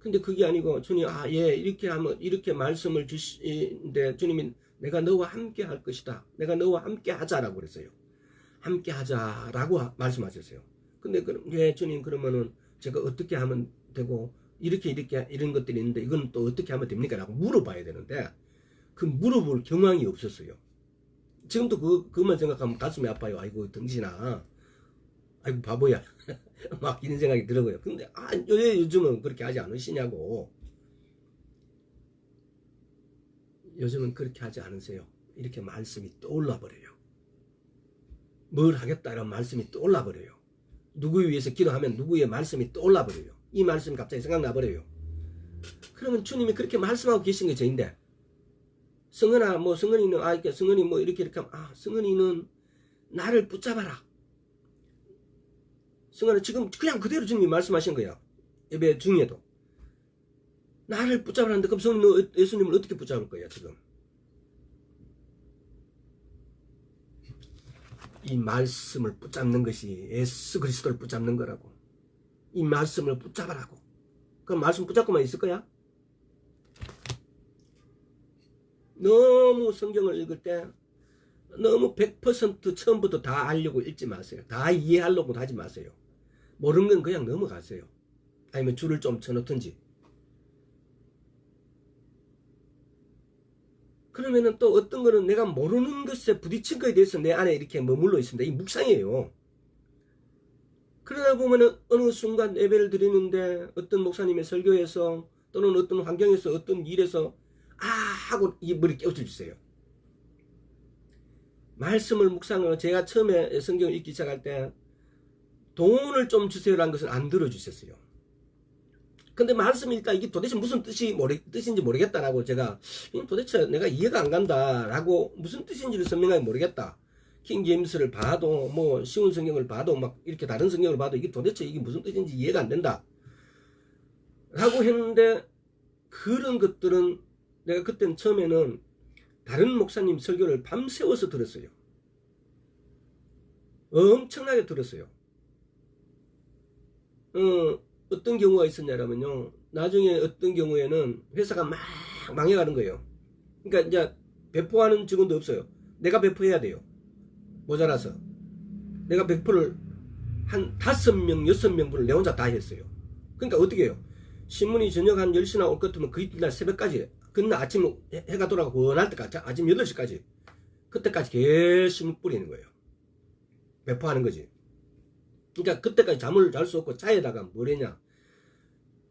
근데 그게 아니고 주님 예 이렇게 하면 이렇게 말씀을 주시는데 주님이 내가 너와 함께 할 것이다. 내가 너와 함께 하자라고 그랬어요. 함께 하자라고 말씀하셨어요. 근데 예 주님 그러면은 제가 어떻게 하면 되고 이렇게 이런 것들이 있는데 이건 또 어떻게 하면 됩니까? 라고 물어봐야 되는데 그 물어볼 경황이 없었어요. 지금도 그것만 생각하면 가슴이 아파요. 아이고 덩신아, 아이고 바보야 막 이런 생각이 들어요. 근데 왜 요즘은 그렇게 하지 않으시냐고. 요즘은 그렇게 하지 않으세요. 이렇게 말씀이 떠올라 버려요. 뭘 하겠다 이런 말씀이 떠올라 버려요. 누구 위해서 기도하면 누구의 말씀이 떠올라 버려요. 이 말씀이 갑자기 생각나 버려요. 그러면 주님이 그렇게 말씀하고 계신 게 저인데, 성은아 뭐 성은이는 성은이 뭐 이렇게 하면 성은이는 나를 붙잡아라. 성은아 지금 그냥 그대로 주님이 말씀하신 거야. 예배 중에도 나를 붙잡으라는데 그럼 성은이 예수님을 어떻게 붙잡을 거야 지금? 이 말씀을 붙잡는 것이 예수 그리스도를 붙잡는 거라고. 이 말씀을 붙잡으라고. 그럼 말씀 붙잡고만 있을 거야? 너무 성경을 읽을 때 너무 100% 처음부터 다 알려고 읽지 마세요. 다 이해하려고 하지 마세요. 모르는 건 그냥 넘어가세요. 아니면 줄을 좀 쳐놓든지. 그러면은 또 어떤 거는 내가 모르는 것에 부딪힌 거에 대해서 내 안에 이렇게 머물러 있습니다. 이 묵상이에요. 그러다 보면은 어느 순간 예배를 드리는데 어떤 목사님의 설교에서 또는 어떤 환경에서 어떤 일에서 아 하고 이 머리 깨우쳐주세요. 말씀을 묵상을 제가 처음에 성경을 읽기 시작할 때 돈을 좀 주세요라는 것을 안 들어주셨어요. 근데 말씀을 읽다 이게 도대체 무슨 뜻인지 모르겠다라고 제가 도대체 내가 이해가 안 간다라고 무슨 뜻인지를 선명하게 모르겠다. 킹 제임스를 봐도 뭐 쉬운 성경을 봐도 막 이렇게 다른 성경을 봐도 이게 도대체 이게 무슨 뜻인지 이해가 안 된다 라고 했는데 그런 것들은 내가 그때는 처음에는 다른 목사님 설교를 밤새워서 들었어요. 엄청나게 들었어요. 어떤 경우가 있었냐면요. 나중에 어떤 경우에는 회사가 막 망해가는 거예요. 그러니까 이제 배포하는 직원도 없어요. 내가 배포해야 돼요. 모자라서. 내가 배포를 한 5명, 6명분을 내 혼자 다 했어요. 그러니까 어떻게 해요? 신문이 저녁 한 10시나 올 것 같으면 그 이튿날 새벽까지, 그날 아침 해가 돌아가고 원할 때까지, 아침 8시까지, 그때까지 계속 신문 뿌리는 거예요. 배포하는 거지. 그러니까 그때까지 잠을 잘 수 없고 차에다가 뭘 했냐.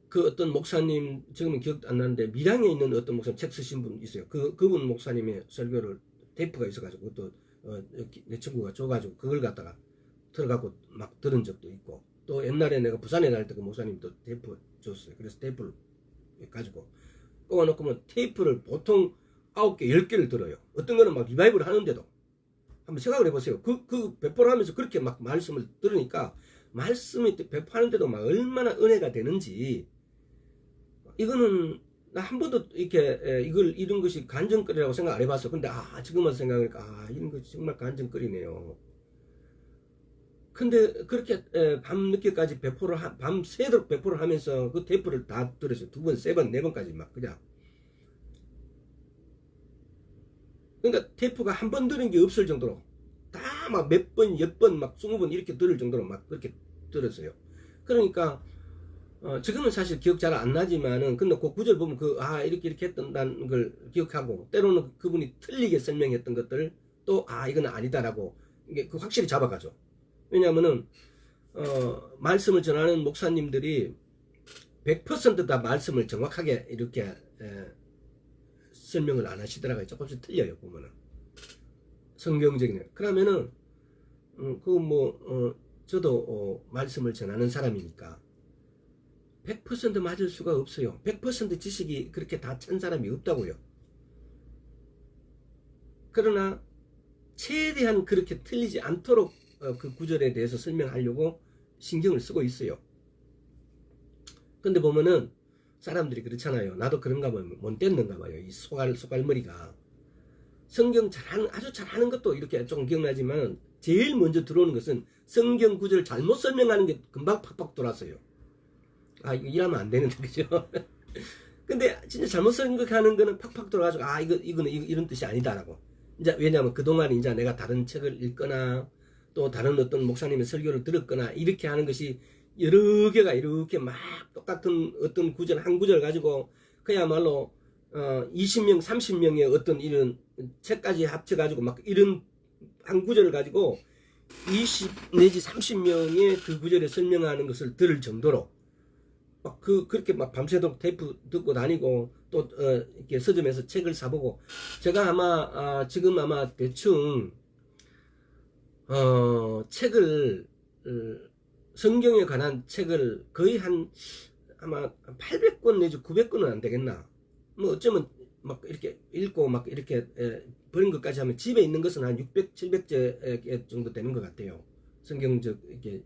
그 어떤 목사님, 지금은 기억도 안 나는데 밀양에 있는 어떤 목사님 책 쓰신 분 있어요. 그분 목사님의 설교를 테이프가 있어가지고 또 내 친구가 줘가지고 그걸 갖다가 들어가고 막 들은 적도 있고, 또 옛날에 내가 부산에 다닐 때 그 목사님도 테이프 줬어요. 그래서 테이프를 가지고 꽂아놓고 뭐 테이프를 보통 9개, 10개를 들어요. 어떤 거는 막 리바이브를 하는데도. 한번 생각을 해보세요. 그 배포를 하면서 그렇게 막 말씀을 들으니까 말씀이 배포하는데도 막 얼마나 은혜가 되는지. 이거는 나 한 번도 이렇게 이런 것이 간증거리라고 생각 안 해봤어. 근데 지금 와서 생각하니까 이런 것이 정말 간증거리네요. 근데 그렇게 밤늦게까지 밤새도록 배포를 하면서 그 테이프를 다 들었어요. 2번, 3번, 4번까지 막 그냥. 그러니까 테이프가 한 번 들은 게 없을 정도로 다 막 몇 번, 10번, 막 20번 이렇게 들을 정도로 막 그렇게 들었어요. 그러니까 지금은 사실 기억 잘 안 나지만은 근데 그 구절 보면 이렇게 했던다는 걸 기억하고, 때로는 그분이 틀리게 설명했던 것들 또 이거는 아니다라고 이게 확실히 잡아가죠. 왜냐하면은 말씀을 전하는 목사님들이 100% 다 말씀을 정확하게 이렇게 설명을 안 하시더라고요. 조금씩 틀려요, 보면은. 성경적이네. 그러면은, 저도 말씀을 전하는 사람이니까 100% 맞을 수가 없어요. 100% 지식이 그렇게 다 찬 사람이 없다고요. 그러나, 최대한 그렇게 틀리지 않도록 그 구절에 대해서 설명하려고 신경을 쓰고 있어요. 근데 보면은, 사람들이 그렇잖아요. 나도 그런가 봐요. 못 됐는가 봐요. 이 소갈머리가. 성경 아주 잘하는 것도 이렇게 조금 기억나지만, 제일 먼저 들어오는 것은 성경 구절을 잘못 설명하는 게 금방 팍팍 돌았어요. 이거 이러면 안 되는데, 그죠? 근데 진짜 잘못 설명하는 거는 팍팍 돌아가지고, 이거는 이런 뜻이 아니다라고. 이제 왜냐하면 그동안 이제 내가 다른 책을 읽거나, 또 다른 어떤 목사님의 설교를 들었거나, 이렇게 하는 것이 여러 개가 이렇게 막 똑같은 어떤 구절, 한 구절 가지고, 그야말로, 20명, 30명의 어떤 이런 책까지 합쳐가지고 막 이런 한 구절을 가지고 20 내지 30명의 그 구절에 설명하는 것을 들을 정도로 막 그렇게 막 밤새도록 테이프 듣고 다니고, 또 이렇게 서점에서 책을 사보고, 제가 지금 아마 대충 책을 성경에 관한 책을 거의 아마 800권 내지 900권은 안 되겠나. 뭐 어쩌면 막 이렇게 읽고 막 이렇게 버린 것까지 하면 집에 있는 것은 한 600, 700개 정도 되는 것 같아요. 성경적 이렇게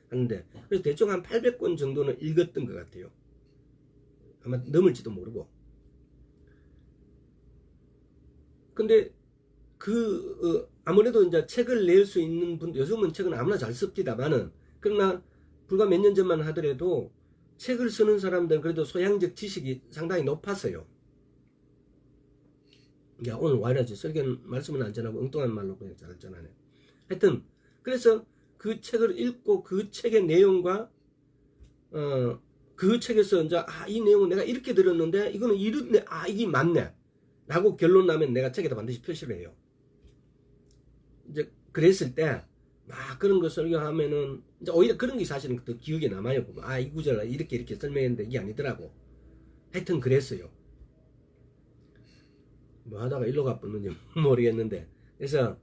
하는데, 그래서 대충 한 800권 정도는 읽었던 것 같아요. 아마 넘을지도 모르고. 근데 아무래도 이제 책을 낼 수 있는 분, 요즘은 책은 아무나 잘 씁니다만은, 그러나 불과 몇 년 전만 하더라도 책을 쓰는 사람들은 그래도 소양적 지식이 상당히 높았어요. 야, 오늘 와 이러지? 말씀은 안 전하고 엉뚱한 말로 그냥 잘 전하네. 하여튼, 그래서 그 책을 읽고 그 책의 내용과, 그 책에서 이제, 이 내용은 내가 이렇게 들었는데, 이거는 이렇네, 이게 맞네. 라고 결론 나면 내가 책에다 반드시 표시를 해요. 이제, 그랬을 때, 막 그런 거 설교하면은 이제 오히려 그런 게 사실은 더 기억에 남아요. 아, 이 구절 이렇게 설명했는데 이게 아니더라고. 하여튼 그랬어요. 뭐 하다가 일로 가봤는지 모르겠는데. 그래서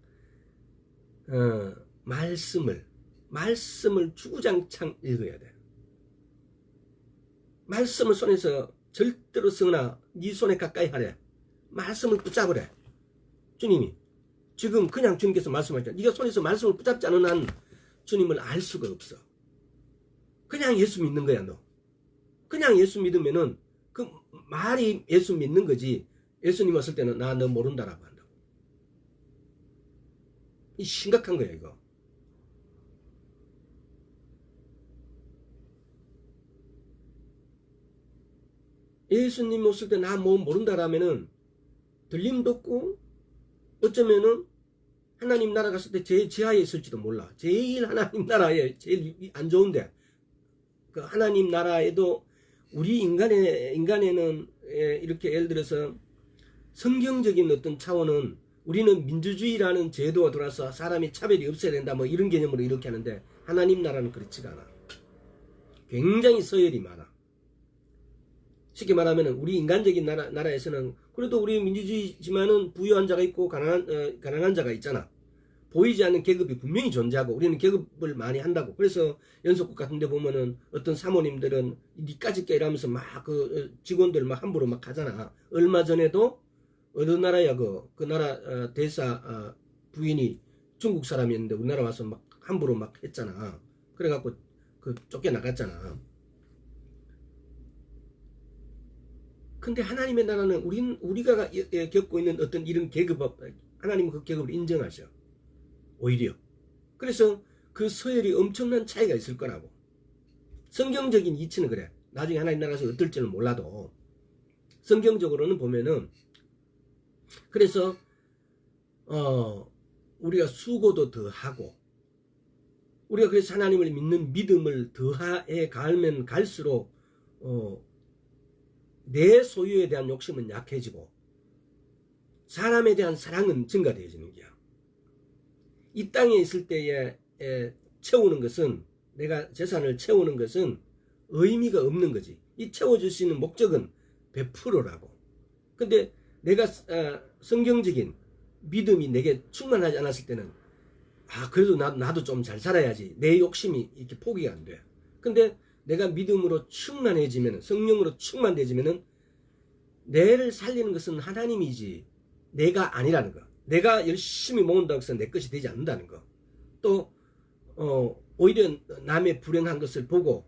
말씀을 주구장창 읽어야 돼. 말씀을 손에서 절대로 성은아 네 손에 가까이 하래. 말씀을 붙잡으래. 주님이 지금 그냥 주님께서 말씀하셨잖아. 네가 손에서 말씀을 붙잡지 않은 한 주님을 알 수가 없어. 그냥 예수 믿는 거야 너. 그냥 예수 믿으면은 그 말이 예수 믿는 거지. 예수님 왔을 때는 나 너 모른다라고 한다고. 이 심각한 거야 이거. 예수님 오실 때 나 뭐 모른다라면은 들림도 없고 어쩌면은 하나님 나라 갔을 때 제일 지하에 있을지도 몰라. 제일 하나님 나라에 제일 안 좋은데 그 하나님 나라에도 우리 인간에는 이렇게 예를 들어서 성경적인 어떤 차원은 우리는 민주주의라는 제도가 들어와서 사람이 차별이 없어야 된다 뭐 이런 개념으로 이렇게 하는데 하나님 나라는 그렇지가 않아. 굉장히 서열이 많아. 쉽게 말하면 우리 인간적인 나라에서는 그래도 우리 민주주의지만은 부유한 자가 있고 가난한 자가 있잖아. 보이지 않는 계급이 분명히 존재하고 우리는 계급을 많이 한다고. 그래서 연속국 같은 데 보면은 어떤 사모님들은 니까짓 게 이러면서 막 그 직원들 막 함부로 막 하잖아. 얼마 전에도 어느 나라야 그 나라 대사 부인이 중국 사람이었는데 우리나라 와서 막 함부로 막 했잖아. 그래갖고 그 쫓겨나갔잖아. 근데 하나님의 나라는 우리가 겪고 있는 어떤 이런 계급, 하나님은 그 계급을 인정하셔. 오히려. 그래서 그 서열이 엄청난 차이가 있을 거라고. 성경적인 이치는 그래. 나중에 하나님 나라에서 어떨지는 몰라도. 성경적으로는 보면은, 그래서, 우리가 수고도 더 하고, 우리가 그래서 하나님을 믿는 믿음을 더해 가면 갈수록, 내 소유에 대한 욕심은 약해지고 사람에 대한 사랑은 증가되어지는 거야. 이 땅에 있을 때에 채우는 것은 내가 재산을 채우는 것은 의미가 없는 거지. 이 채워줄 수 있는 목적은 100%라고. 근데 내가 성경적인 믿음이 내게 충만하지 않았을 때는 그래도 나도 좀 잘 살아야지. 내 욕심이 이렇게 포기가 안 돼. 근데 내가 믿음으로 충만해지면, 성령으로 충만해지면은, 내를 살리는 것은 하나님이지, 내가 아니라는 거. 내가 열심히 모은다고 해서 내 것이 되지 않는다는 거. 또, 오히려 남의 불행한 것을 보고,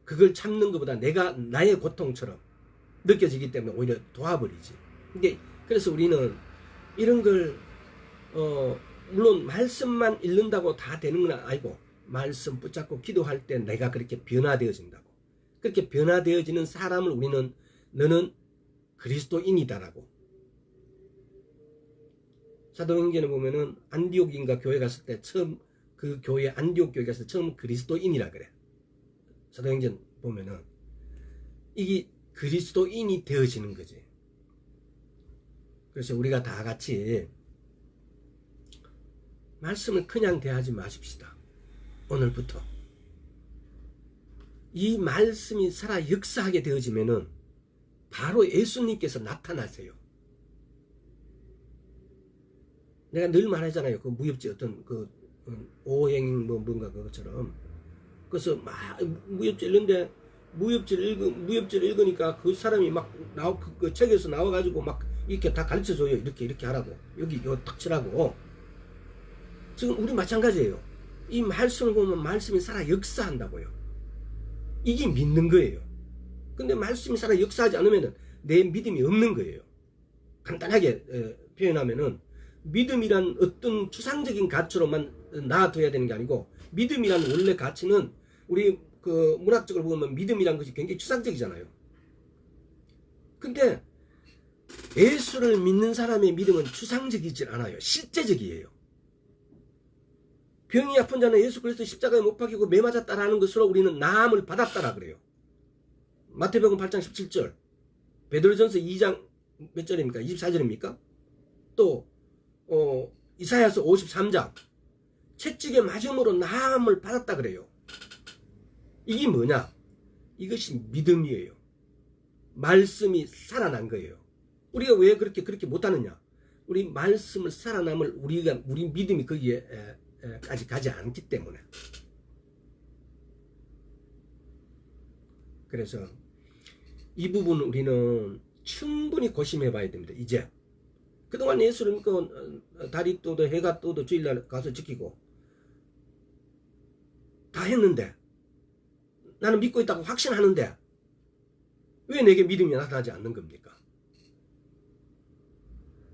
그걸 참는 것보다 내가 나의 고통처럼 느껴지기 때문에 오히려 도와버리지. 그래서 우리는 이런 걸, 물론 말씀만 읽는다고 다 되는 건 아니고, 말씀 붙잡고 기도할 때 내가 그렇게 변화되어진다고. 그렇게 변화되어지는 사람을 우리는 너는 그리스도인이다라고. 사도행전에 보면은 안디옥인가 교회 갔을 때 처음 그 교회 안디옥 교회 갔을 때 처음 그리스도인이라 그래. 사도행전 보면은 이게 그리스도인이 되어지는 거지. 그래서 우리가 다 같이 말씀을 그냥 대하지 마십시다. 오늘부터 이 말씀이 살아 역사하게 되어지면은 바로 예수님께서 나타나세요. 내가 늘 말하잖아요. 그 무협지 어떤 그 오행 뭔가 그것처럼. 그래서 막 무협지 읽는데 무협지를 읽으니까 그 사람이 막 그 책에서 나와가지고 막 이렇게 다 가르쳐줘요. 이렇게 하라고. 여기 이거 딱 치라고. 지금 우리 마찬가지예요. 이 말씀을 보면 말씀이 살아 역사한다고요. 이게 믿는 거예요. 근데 말씀이 살아 역사하지 않으면 내 믿음이 없는 거예요. 간단하게 표현하면은 믿음이란 어떤 추상적인 가치로만 놔둬야 되는 게 아니고 믿음이란 원래 가치는 우리 그 문학적으로 보면 믿음이란 것이 굉장히 추상적이잖아요. 근데 예수를 믿는 사람의 믿음은 추상적이질 않아요. 실제적이에요. 병이 아픈 자는 예수 그리스도 십자가에 못 박히고 매 맞았다라는 것으로 우리는 나음을 받았다라 그래요. 마태복음 8장 17절, 베드로전서 2장 몇 절입니까? 24절입니까? 또 이사야서 53장. 채찍에 맞음으로 나음을 받았다 그래요. 이게 뭐냐? 이것이 믿음이에요. 말씀이 살아난 거예요. 우리가 왜 그렇게 못하느냐? 우리 말씀을 살아남을 우리 믿음이 거기에까지 가지 않기 때문에. 그래서 이 부분 우리는 충분히 고심해 봐야 됩니다. 이제 그동안 예수를 믿고 달이 떠도 해가 떠도 주일날 가서 지키고 다 했는데, 나는 믿고 있다고 확신하는데 왜 내게 믿음이 나타나지 않는 겁니까?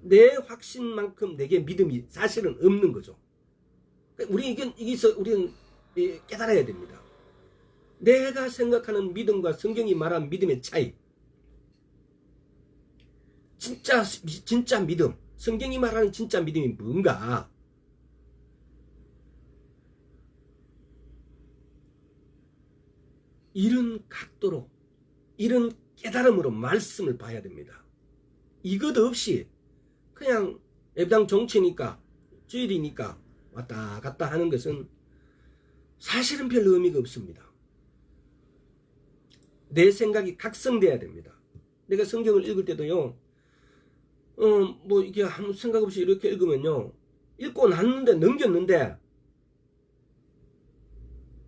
내 확신만큼 내게 믿음이 사실은 없는 거죠. 우리는 깨달아야 됩니다. 내가 생각하는 믿음과 성경이 말하는 믿음의 차이, 진짜 믿음, 성경이 말하는 진짜 믿음이 뭔가? 이런 각도로, 이런 깨달음으로 말씀을 봐야 됩니다. 이것 없이 그냥 예배당 정치니까, 주일이니까 왔다 갔다 하는 것은 사실은 별 의미가 없습니다. 내 생각이 각성돼야 됩니다. 내가 성경을 읽을 때도요, 이게 아무 생각 없이 이렇게 읽으면요, 읽고 났는데, 넘겼는데,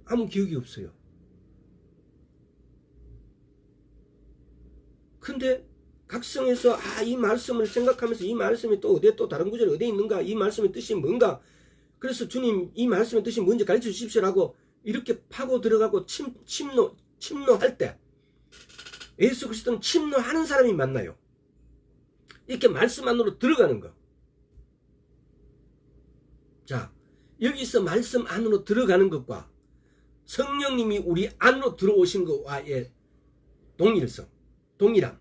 아무 기억이 없어요. 근데 각성해서 이 말씀을 생각하면서 이 말씀이 또 어디에 또 다른 구절이 어디에 있는가, 이 말씀의 뜻이 뭔가, 그래서 주님 이 말씀의 뜻이 뭔지 가르쳐 주십시오라고 이렇게 파고 들어가고 침노할 때, 예수 그리스도는 침노하는 사람이 만나요. 이렇게 말씀 안으로 들어가는 거. 자, 여기서 말씀 안으로 들어가는 것과 성령님이 우리 안으로 들어오신 것과의 동일함.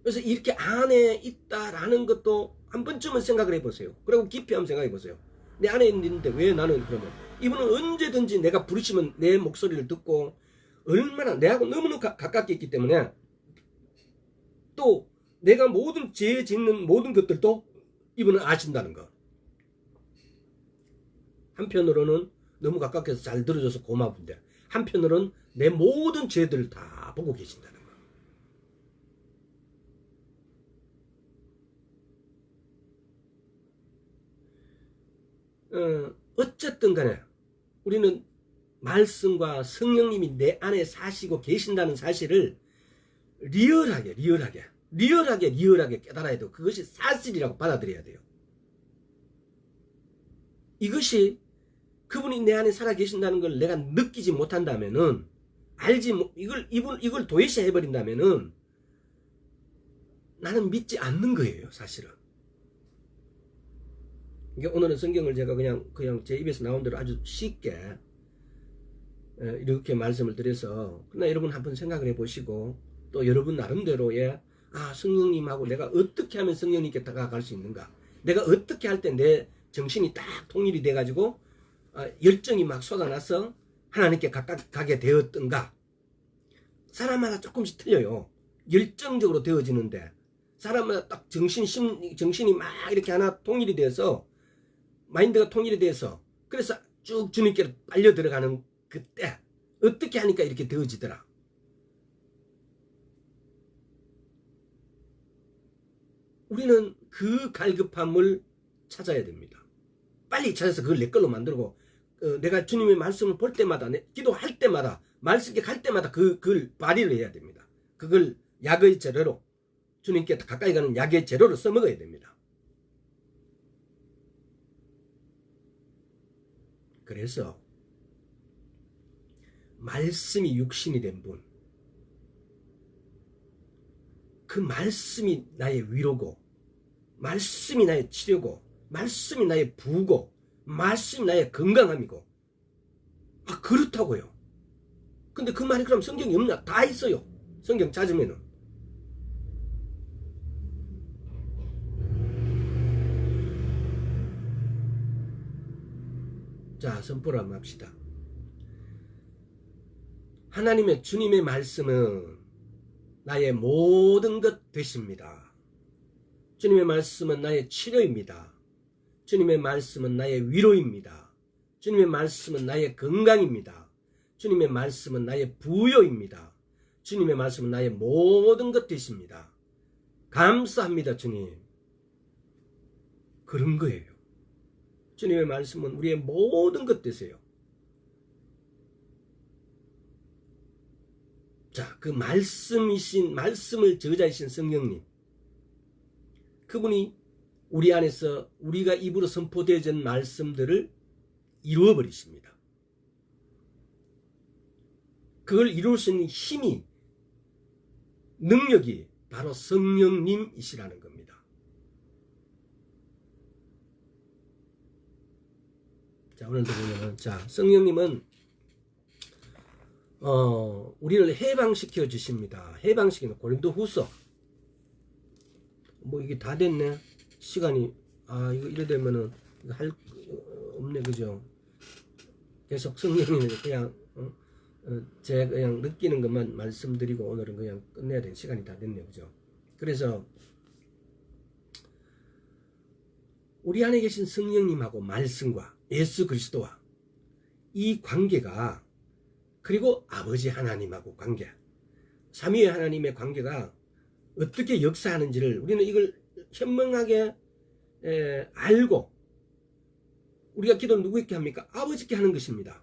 그래서 이렇게 안에 있다라는 것도 한 번쯤은 생각을 해보세요. 그리고 깊이 한번 생각해 보세요. 내 안에 있는데 왜 나는 그러면, 이분은 언제든지 내가 부르시면 내 목소리를 듣고, 얼마나 내하고 너무나 가깝게 있기 때문에, 또 내가 모든 죄 짓는 모든 것들도 이분은 아신다는 거. 한편으로는 너무 가깝게 해서 잘 들어줘서 고마운데, 한편으로는 내 모든 죄들을 다 보고 계신다는 거. 어쨌든 간에 우리는 말씀과 성령님이 내 안에 사시고 계신다는 사실을 리얼하게 깨달아야 돼요. 그것이 사실이라고 받아들여야 돼요. 이것이 그분이 내 안에 살아 계신다는 걸 내가 느끼지 못한다면은, 이걸 도외시 해버린다면은 나는 믿지 않는 거예요, 사실은. 오늘은 성경을 제가 그냥 제 입에서 나온 대로 아주 쉽게 이렇게 말씀을 드려서, 그러나 여러분 한번 생각을 해보시고, 또 여러분 나름대로의 성령님하고 내가 어떻게 하면 성령님께 다가갈 수 있는가, 내가 어떻게 할 때 내 정신이 딱 통일이 돼가지고 열정이 막 쏟아나서 하나님께 가게 되었던가. 사람마다 조금씩 틀려요. 열정적으로 되어지는데, 사람마다 딱 정신이 막 이렇게 하나 통일이 돼서, 마인드가 통일이 돼서, 그래서 쭉 주님께로 빨려 들어가는 그때 어떻게 하니까 이렇게 되어지더라. 우리는 그 갈급함을 찾아야 됩니다. 빨리 찾아서 그걸 내 걸로 만들고, 내가 주님의 말씀을 볼 때마다, 기도할 때마다, 말씀께 갈 때마다 그걸 발휘를 해야 됩니다. 그걸 약의 재료로, 주님께 가까이 가는 약의 재료로 써먹어야 됩니다. 그래서 말씀이 육신이 된 분, 그 말씀이 나의 위로고, 말씀이 나의 치료고, 말씀이 나의 부고, 말씀이 나의 건강함이고. 그렇다고요. 근데 그 말이 그럼 성경이 없나? 다 있어요. 성경 찾으면은. 자, 선포를 한번 합시다. 하나님의 주님의 말씀은 나의 모든 것 되십니다. 주님의 말씀은 나의 치료입니다. 주님의 말씀은 나의 위로입니다. 주님의 말씀은 나의 건강입니다. 주님의 말씀은 나의 부요입니다. 주님의 말씀은 나의 모든 것 되십니다. 감사합니다, 주님. 그런 거예요. 주님의 말씀은 우리의 모든 것 되세요. 자, 그 말씀을 저자이신 성령님, 그분이 우리 안에서 우리가 입으로 선포되어진 말씀들을 이루어 버리십니다. 그걸 이룰 수 있는 힘이, 능력이 바로 성령님이시라는 겁니다. 자, 오늘도 보면은, 자, 성령님은 우리를 해방시켜 주십니다. 해방시키는 고린도후서. 뭐 이게 다 됐네. 시간이 이거 이래 되면은 할 없네, 그죠? 계속 성령님은 그냥 제가 그냥 느끼는 것만 말씀드리고 오늘은 그냥 끝내야 될 시간이 다 됐네요, 그죠? 그래서 우리 안에 계신 성령님하고 말씀과 예수 그리스도와 이 관계가, 그리고 아버지 하나님하고 관계, 삼위의 하나님의 관계가 어떻게 역사하는지를 우리는 이걸 현명하게 알고, 우리가 기도를 누구에게 합니까? 아버지께 하는 것입니다.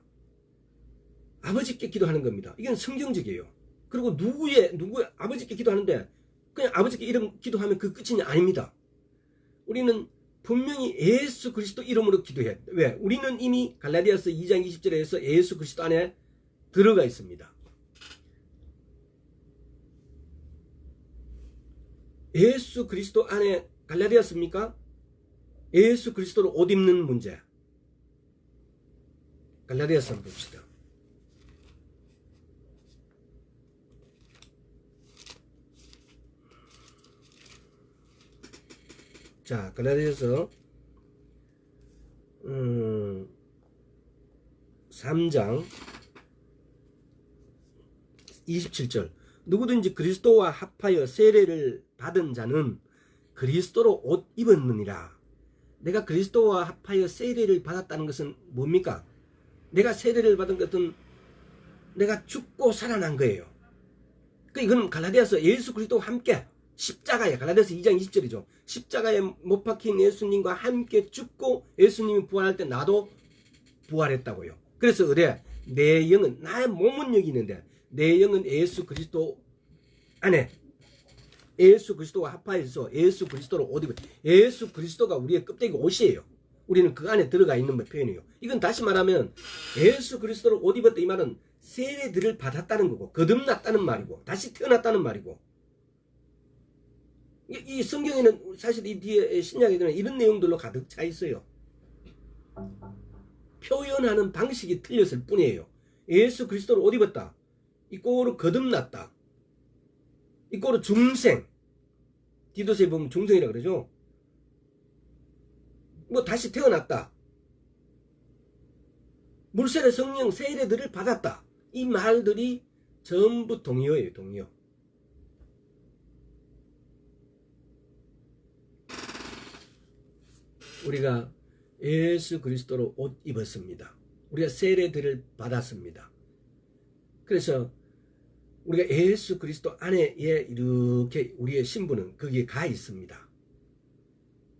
아버지께 기도하는 겁니다. 이건 성경적이에요. 그리고 누구의 아버지께 기도하는데 그냥 아버지께 이름 기도하면 그 끝이 아닙니다. 우리는 분명히 예수 그리스도 이름으로 기도해. 왜? 우리는 이미 갈라디아서 2장 20절에서 예수 그리스도 안에 들어가 있습니다. 예수 그리스도 안에 갈라디아서입니까? 예수 그리스도로 옷 입는 문제. 갈라디아서 한번 봅시다. 자, 갈라디아서 3장 27절. 누구든지 그리스도와 합하여 세례를 받은 자는 그리스도로 옷 입었느니라. 내가 그리스도와 합하여 세례를 받았다는 것은 뭡니까? 내가 세례를 받은 것은 내가 죽고 살아난 거예요. 이건 갈라디아서 예수 그리스도와 함께 십자가에, 갈라디아서 2장 20절이죠. 십자가에 못 박힌 예수님과 함께 죽고 예수님이 부활할 때 나도 부활했다고요. 그래서 그래, 내 영은, 나의 몸은 여기 있는데 내 영은 예수 그리스도 안에, 예수 그리스도와 합하여서 예수 그리스도로 옷 입어. 예수 그리스도가 우리의 껍데기 옷이에요. 우리는 그 안에 들어가 있는 표현이에요. 이건 다시 말하면 예수 그리스도로 옷 입었다, 이 말은 세례들을 받았다는 거고, 거듭났다는 말이고, 다시 태어났다는 말이고. 이 성경에는 사실 이 뒤에 신약에는 이런 내용들로 가득 차 있어요. 표현하는 방식이 틀렸을 뿐이에요. 예수 그리스도로 옷 입었다, 이꼬로 거듭났다, 이꼬로 중생, 디도서에 보면 중생이라 그러죠. 뭐 다시 태어났다, 물세례 성령 세례들을 받았다, 이 말들이 전부 동의어예요. 동의어. 우리가 예수 그리스도로 옷 입었습니다. 우리가 세례들을 받았습니다. 그래서 우리가 예수 그리스도 안에 이렇게 우리의 신분은 거기에 가 있습니다.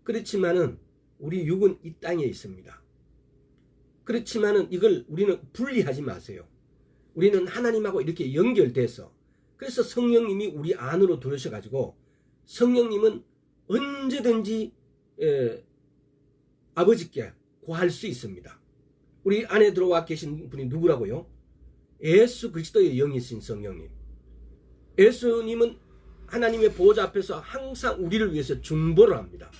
그렇지만은 우리 육은 이 땅에 있습니다. 그렇지만은 이걸 우리는 분리하지 마세요. 우리는 하나님하고 이렇게 연결돼서, 그래서 성령님이 우리 안으로 들어오셔가지고 성령님은 언제든지 아버지께 구할 수 있습니다. 우리 안에 들어와 계신 분이 누구라고요? 예수 그리스도의 영이신 성령님. 예수님은 하나님의 보호자 앞에서 항상 우리를 위해서 중보를 합니다.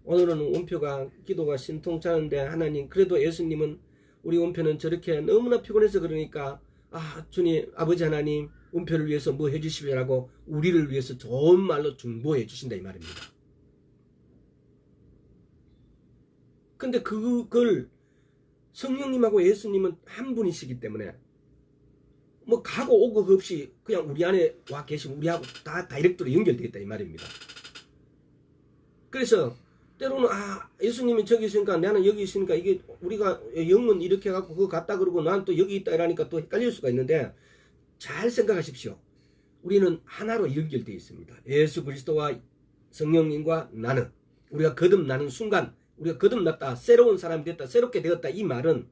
오늘은 원표가 기도가 신통찮은데, 하나님, 그래도 예수님은 우리 원표는 저렇게 너무나 피곤해서 그러니까 주님, 아버지 하나님, 원표를 위해서 뭐 해주시라고 우리를 위해서 좋은 말로 중보해 주신다, 이 말입니다. 근데 그걸 성령님하고 예수님은 한 분이시기 때문에 뭐 가고 오고 없이 그냥 우리 안에 와 계시면 우리하고 다 다이렉트로 연결되어 있다 이 말입니다. 그래서 때로는 예수님이 저기 있으니까 나는 여기 있으니까 이게 우리가 영은 이렇게 해갖고 그거 갔다 그러고 난 또 여기 있다 이러니까 또 헷갈릴 수가 있는데 잘 생각하십시오. 우리는 하나로 연결되어 있습니다. 예수 그리스도와 성령님과 나는 우리가 거듭나는 순간 우리가 거듭났다 새로운 사람이 됐다 새롭게 되었다 이 말은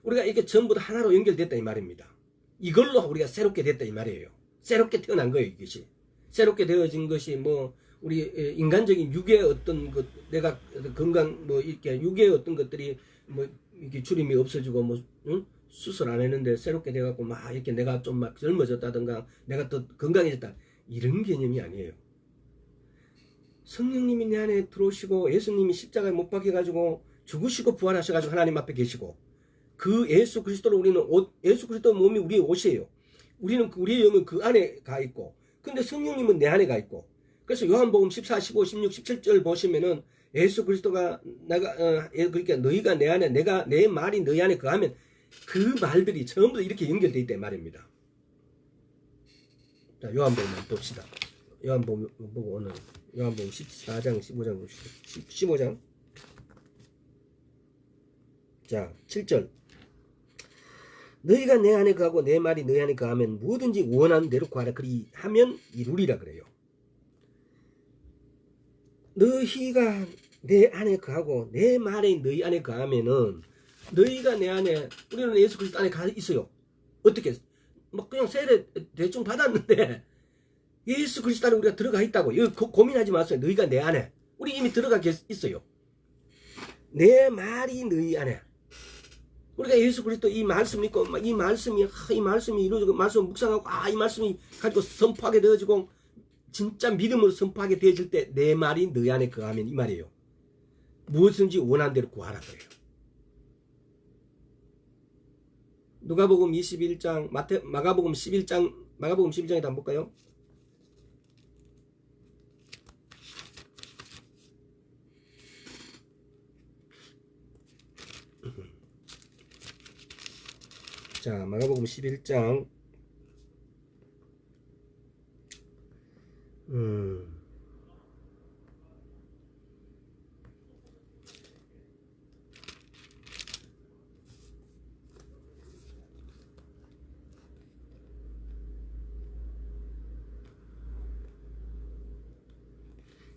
우리가 이게 전부 다 하나로 연결됐다 이 말입니다. 이걸로 우리가 새롭게 됐다 이 말이에요. 새롭게 태어난 거예요. 이것이 새롭게 되어진 것이 뭐 우리 인간적인 육의 어떤 것 내가 건강 뭐 이렇게 육의 어떤 것들이 뭐 이렇게 주림이 없어지고 뭐 수술 안 했는데 새롭게 돼갖고 막 이렇게 내가 좀 막 젊어졌다든가 내가 더 건강해졌다 이런 개념이 아니에요. 성령님이 내 안에 들어오시고 예수님이 십자가에 못 박혀가지고 죽으시고 부활하셔가지고 하나님 앞에 계시고 그 예수 그리스도로 우리는 예수 그리스도 몸이 우리의 옷이에요. 우리는 우리의 영은 그 안에 가 있고 근데 성령님은 내 안에 가 있고 그래서 요한복음 14, 15, 16, 17절 보시면은 예수 그리스도가 그러니까 너희가 내 안에 내가 내 말이 너희 안에 거하면 그 말들이 전부 이렇게 연결되어 있다 말입니다. 자, 요한복음만 봅시다. 요한복음 보고 오늘 요한복음 14장 15장 봅시다. 15장 자 7절 너희가 내 안에 거하고 내 말이 너희 안에 거하면 뭐든지 원하는 대로 구하라 그리 하면 이루리라 그래요. 너희가 내 안에 거하고 내 말이 너희 안에 거하면은 너희가 내 안에 우리는 예수 그리스도 안에 가 있어요. 어떻게 뭐 그냥 세례 대충 받았는데 예수 그리스도 안에 우리가 들어가 있다고. 이거 고민하지 마세요. 너희가 내 안에 우리 이미 들어가 있어요. 내 말이 너희 안에 우리가 예수 그리스도 이 말씀 믿고 이 말씀이 이루어지고 말씀 묵상하고 이 말씀이 가지고 선포하게 되어지고 진짜 믿음으로 선포하게 되어질 때 내 말이 너희 안에 거하면 이 말이에요. 무엇인지 원하는 대로 구하라 그래요. 누가복음 21장 마가복음 11장에 한번 볼까요? 자, 마가복음 11장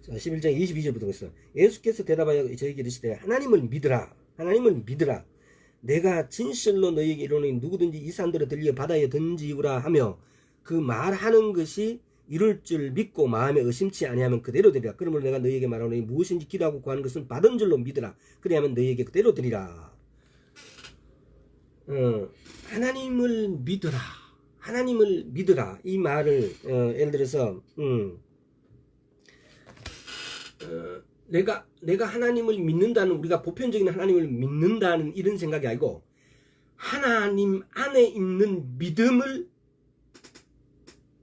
자, 11장 22절부터 있어. 예수께서 대답하여 저에게 이르시되 하나님을 믿으라. 하나님을 믿으라. 내가 진실로 너희에게 이르노니 누구든지 이 산들을 들려 바다에 던지우라 하며 그 말하는 것이 이룰 줄 믿고 마음에 의심치 아니하면 그대로 되리라. 그러므로 내가 너희에게 말하노니 무엇인지 기도하고 구하는 것은 받은 줄로 믿으라. 그리하면 너희에게 그대로 되리라. 하나님을 믿으라. 하나님을 믿으라. 이 말을 예를 들어서 내가 하나님을 믿는다는 우리가 보편적인 하나님을 믿는다는 이런 생각이 아니고 하나님 안에 있는 믿음을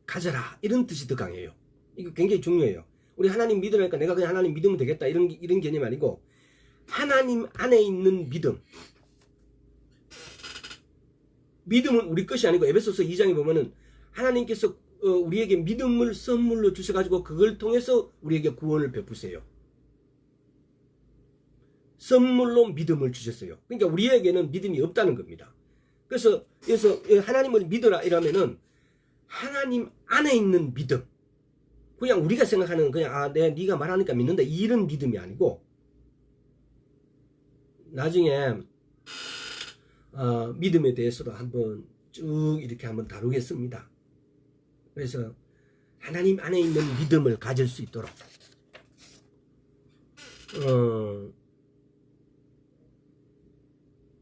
가져라 이런 뜻이 더 강해요. 이거 굉장히 중요해요. 우리 하나님 믿으라니까 내가 그냥 하나님 믿으면 되겠다 이런 개념이 아니고 하나님 안에 있는 믿음은 우리 것이 아니고 에베소서 2장에 보면은 하나님께서 우리에게 믿음을 선물로 주셔가지고 그걸 통해서 우리에게 구원을 베푸세요. 선물로 믿음을 주셨어요. 그러니까 우리에게는 믿음이 없다는 겁니다. 그래서 하나님을 믿어라 이러면은 하나님 안에 있는 믿음. 그냥 우리가 생각하는 그냥 네가 말하니까 믿는다 이런 믿음이 아니고 나중에 믿음에 대해서도 한번 쭉 이렇게 한번 다루겠습니다. 그래서 하나님 안에 있는 믿음을 가질 수 있도록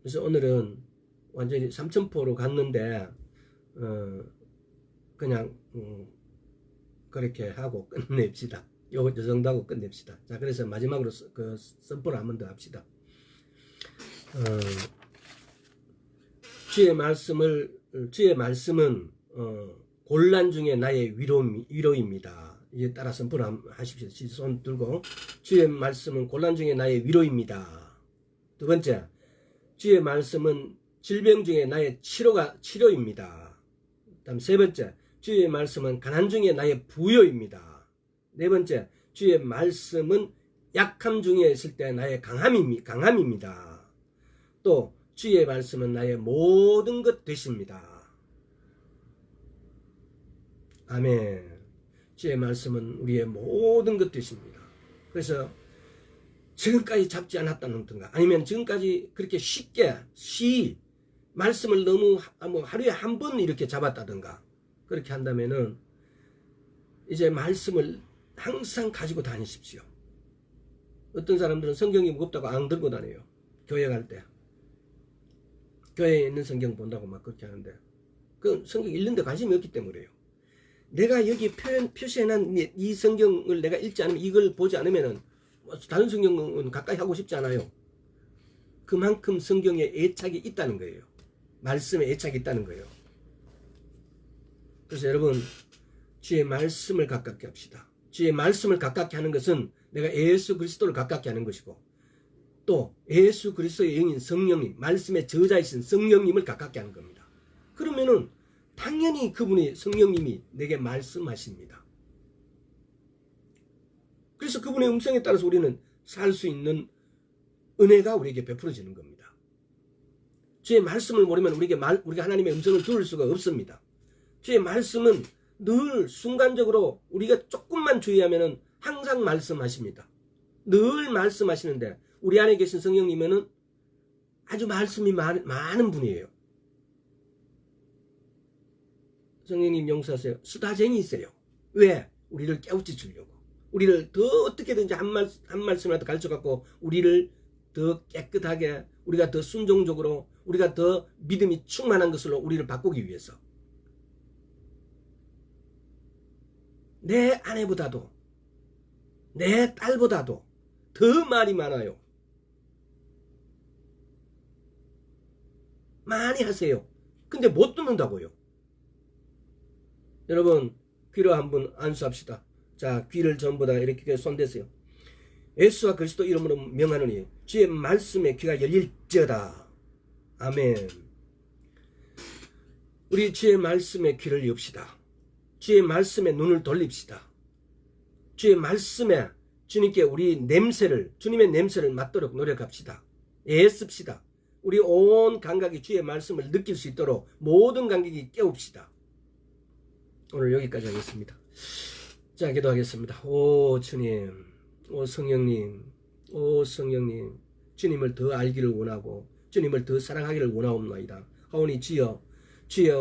그래서 오늘은 완전히 삼천포로 갔는데 그냥 그렇게 하고 끝냅시다. 요 정도 하고 끝냅시다. 자, 그래서 마지막으로 그 선포를 한 번 더 합시다. 주의 말씀은 곤란 중에 나의 위로입니다. 이제 따라 선포를 하십시오. 손 들고 주의 말씀은 곤란 중에 나의 위로입니다. 두 번째, 주의 말씀은 질병 중에 나의 치료입니다. 다음 세 번째, 주의 말씀은 가난 중에 나의 부여입니다. 네 번째, 주의 말씀은 약함 중에 있을 때 나의 강함입니다. 또 주의 말씀은 나의 모든 것 되십니다. 아멘. 주의 말씀은 우리의 모든 것 되십니다. 그래서 지금까지 잡지 않았다는가, 아니면 지금까지 그렇게 쉽게 말씀을 너무 하루에 한 번 이렇게 잡았다든가, 그렇게 한다면은 이제 말씀을 항상 가지고 다니십시오. 어떤 사람들은 성경이 무겁다고 안 들고 다녀요. 교회 갈 때. 교회에 있는 성경 본다고 막 그렇게 하는데, 그 성경 읽는데 관심이 없기 때문에요. 내가 여기 표시해놓은 이 성경을 내가 읽지 않으면, 이걸 보지 않으면은 다른 성경은 가까이 하고 싶지 않아요. 그만큼 성경에 애착이 있다는 거예요. 말씀에 애착이 있다는 거예요. 그래서 여러분, 주의 말씀을 가깝게 합시다. 주의 말씀을 가깝게 하는 것은 내가 예수 그리스도를 가깝게 하는 것이고, 또 예수 그리스도의 영인 성령님, 말씀의 저자이신 성령님을 가깝게 하는 겁니다. 그러면은 당연히 그분이, 성령님이 내게 말씀하십니다. 그래서 그분의 음성에 따라서 우리는 살 수 있는 은혜가 우리에게 베풀어지는 겁니다. 주의 말씀을 모르면 우리가 하나님의 음성을 들을 수가 없습니다. 주의 말씀은 늘 순간적으로 우리가 조금만 주의하면은 항상 말씀하십니다. 늘 말씀하시는데, 우리 안에 계신 성령님은 아주 말씀이 많은 분이에요. 성령님 용서하세요. 수다쟁이세요. 왜? 우리를 깨우쳐 주려고. 우리를 더 어떻게든지 한 말씀이라도 가르쳐갖고 우리를 더 깨끗하게, 우리가 더 순종적으로, 우리가 더 믿음이 충만한 것으로 우리를 바꾸기 위해서. 내 아내보다도, 내 딸보다도 더 말이 많아요. 많이 하세요. 근데 못 듣는다고요. 여러분, 귀로 한번 안수합시다. 자, 귀를 전부 다 이렇게 손대세요. 예수와 그리스도 이름으로 명하노니 주의 말씀에 귀가 열릴지어다. 아멘. 우리 주의 말씀에 귀를 엽시다. 주의 말씀에 눈을 돌립시다. 주의 말씀에 주님께 주님의 냄새를 맡도록 노력합시다. 애씁시다. 우리 온 감각이 주의 말씀을 느낄 수 있도록 모든 감각이 깨웁시다. 오늘 여기까지 하겠습니다. 자, 기도하겠습니다. 오 주님, 오 성령님, 오 성령님, 주님을 더 알기를 원하고 주님을 더 사랑하기를 원하옵나이다. 하오니 주여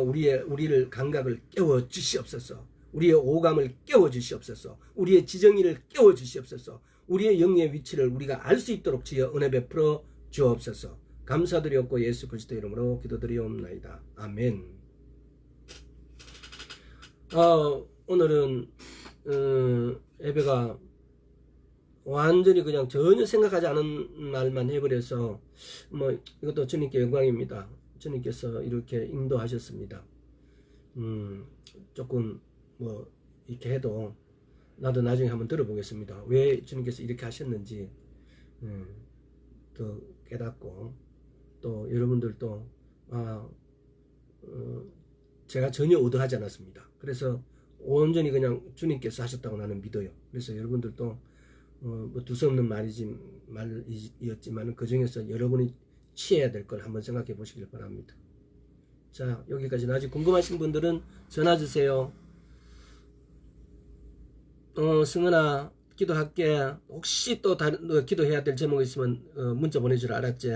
우리를 감각을 깨워 주시옵소서. 우리의 오감을 깨워 주시옵소서. 우리의 지정의를 깨워 주시옵소서. 우리의 영의 위치를 우리가 알 수 있도록 주여 은혜 베풀어 주옵소서. 감사드렸고 예수 그리스도 이름으로 기도드리옵나이다. 아멘. 오늘은 예배가 완전히 그냥 전혀 생각하지 않은 말만 해버려서 이것도 주님께 영광입니다. 주님께서 이렇게 인도하셨습니다. 조금 이렇게 해도 나도 나중에 한번 들어보겠습니다. 왜 주님께서 이렇게 하셨는지 더 깨닫고, 또 여러분들도 제가 전혀 의도하지 않았습니다. 그래서 온전히 그냥 주님께서 하셨다고 나는 믿어요. 그래서 여러분들도 두서없는 말이었지만 그 중에서 여러분이 취해야 될 걸 한번 생각해 보시길 바랍니다. 자, 여기까지. 아직 궁금하신 분들은 전화 주세요. 승은아, 기도할게. 혹시 또 다른 기도해야 될 제목이 있으면 문자 보내주라. 알았지?